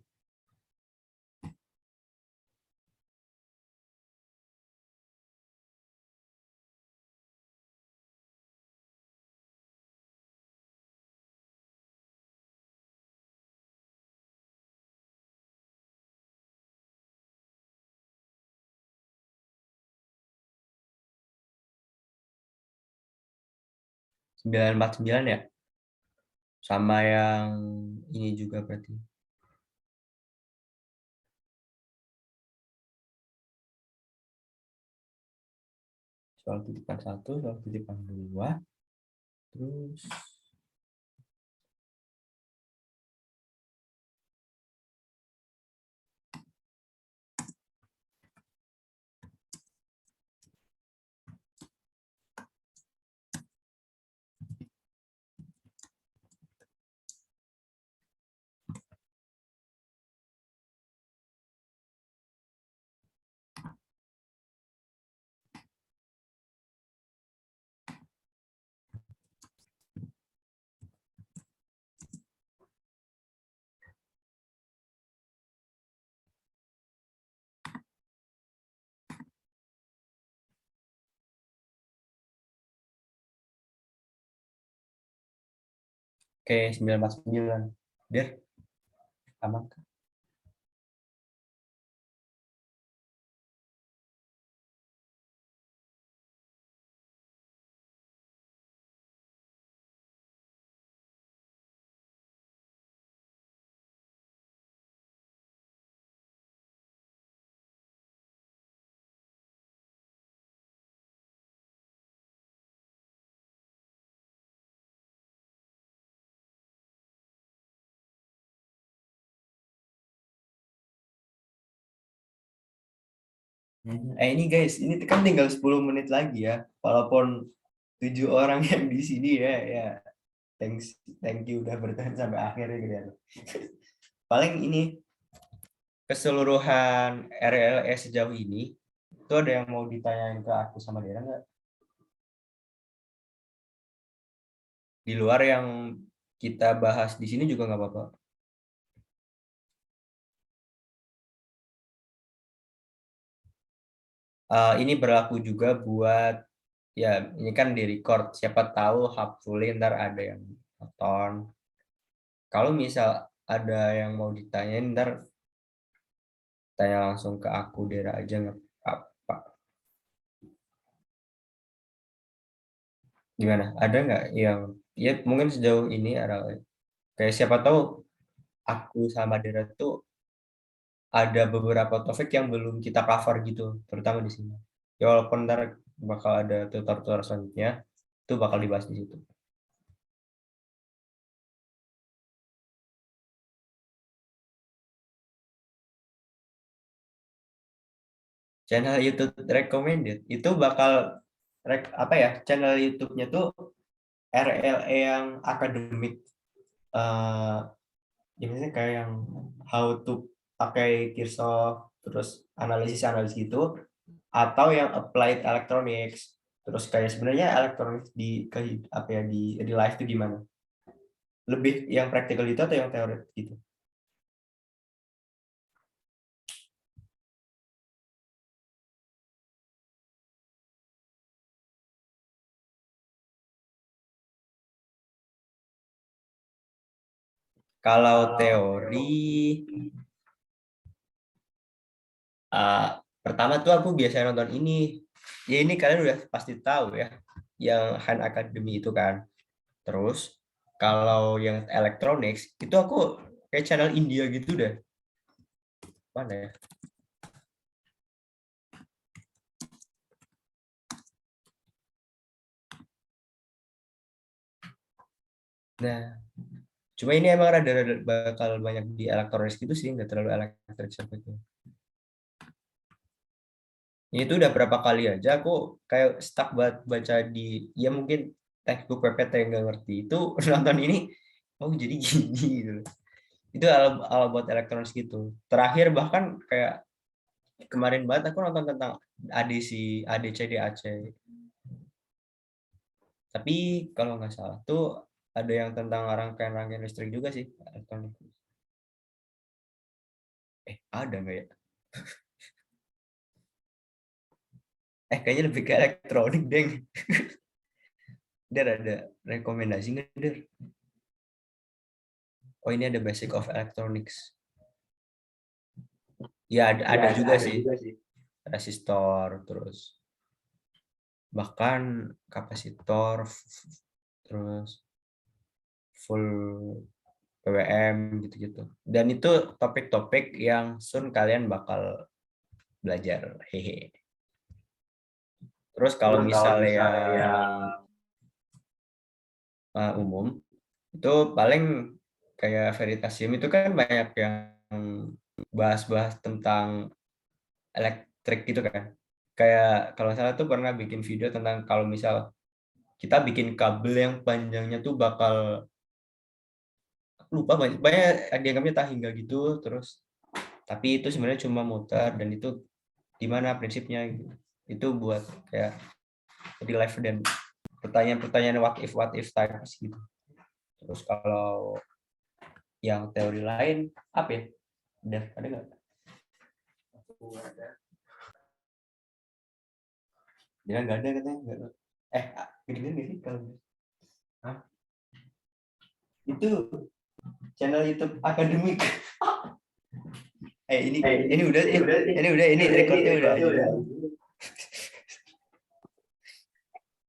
949 ya? Sama yang ini juga berarti. Soal titipan 1, soal titipan 2. Terus Oke, 949. Der, aman kan? Ini guys, ini kan tinggal 10 menit lagi ya. Walaupun 7 orang yang di sini ya, ya. Thank you udah bertahan sampai akhirnya gitu ya. Paling ini keseluruhan RLE sejauh ini itu ada yang mau ditanyain ke aku sama Dera nggak? Di luar yang kita bahas di sini juga nggak apa-apa. Ini berlaku juga buat ya ini kan di record, siapa tahu hopefully ntar ada yang nonton. Kalau misal ada yang mau ditanyain ntar tanya langsung ke aku Dera aja nggak apa. Gimana? Ada nggak yang ya mungkin sejauh ini ada kayak siapa tahu aku sama Dera tuh ada beberapa topik yang belum kita cover gitu, terutama di sini. Ya walaupun ntar bakal ada tutor-tutor selanjutnya, itu bakal dibahas di situ. Channel YouTube recommended itu bakal apa ya? Channel YouTube-nya tuh RLE yang akademik, ya misalnya kayak yang how to pakai Kirchhoff, terus analisis gitu, atau yang applied electronics, terus kayak sebenarnya electronics apa ya di live itu gimana? Lebih yang praktikal itu atau yang teori gitu? Kalau teori, pertama tuh aku biasa nonton ini. Ya ini kalian udah pasti tahu ya, yang Han Academy itu kan. Terus kalau yang electronics itu aku kayak channel India gitu deh. Mana ya? Nah, cuma ini emang rada bakal banyak di elektronik gitu sih, nggak terlalu elektrik seperti itu. Ini tuh udah berapa kali aja aku kayak stuck buat baca di, ya mungkin textbook PPT yang nggak ngerti itu nonton ini, oh jadi gini gitu. Itu ala buat elektronik gitu. Terakhir bahkan kayak kemarin banget aku nonton tentang ADC, ADC, DAC. Tapi kalau nggak salah tuh ada yang tentang rangkaian-rangkaian listrik juga sih elektronik. Ada nggak ya? Kayaknya lebih ke elektronik, deng. Der ada rekomendasi nggak, Der? Oh, ini ada Basic of Electronics. Ya, ada juga sih. Resistor, terus bahkan kapasitor, terus full PWM gitu-gitu. Dan itu topik-topik yang soon kalian bakal belajar. Hehe. Terus kalau misalnya yang umum, itu paling kayak Veritasium itu kan banyak yang bahas-bahas tentang elektrik gitu kan. Kayak kalau salah tuh pernah bikin video tentang kalau misal kita bikin kabel yang panjangnya tuh bakal lupa banyak dianggapnya tak hingga gitu, terus tapi itu sebenarnya cuma muter dan itu gimana prinsipnya gitu. Itu buat kayak di live dan pertanyaan-pertanyaan what if types gitu. Terus kalau yang teori lain apa ya? Ada nggak? Dia nggak ada katanya nggak. Gini sih kalau Itu channel YouTube akademik. ini udah ini recordnya udah.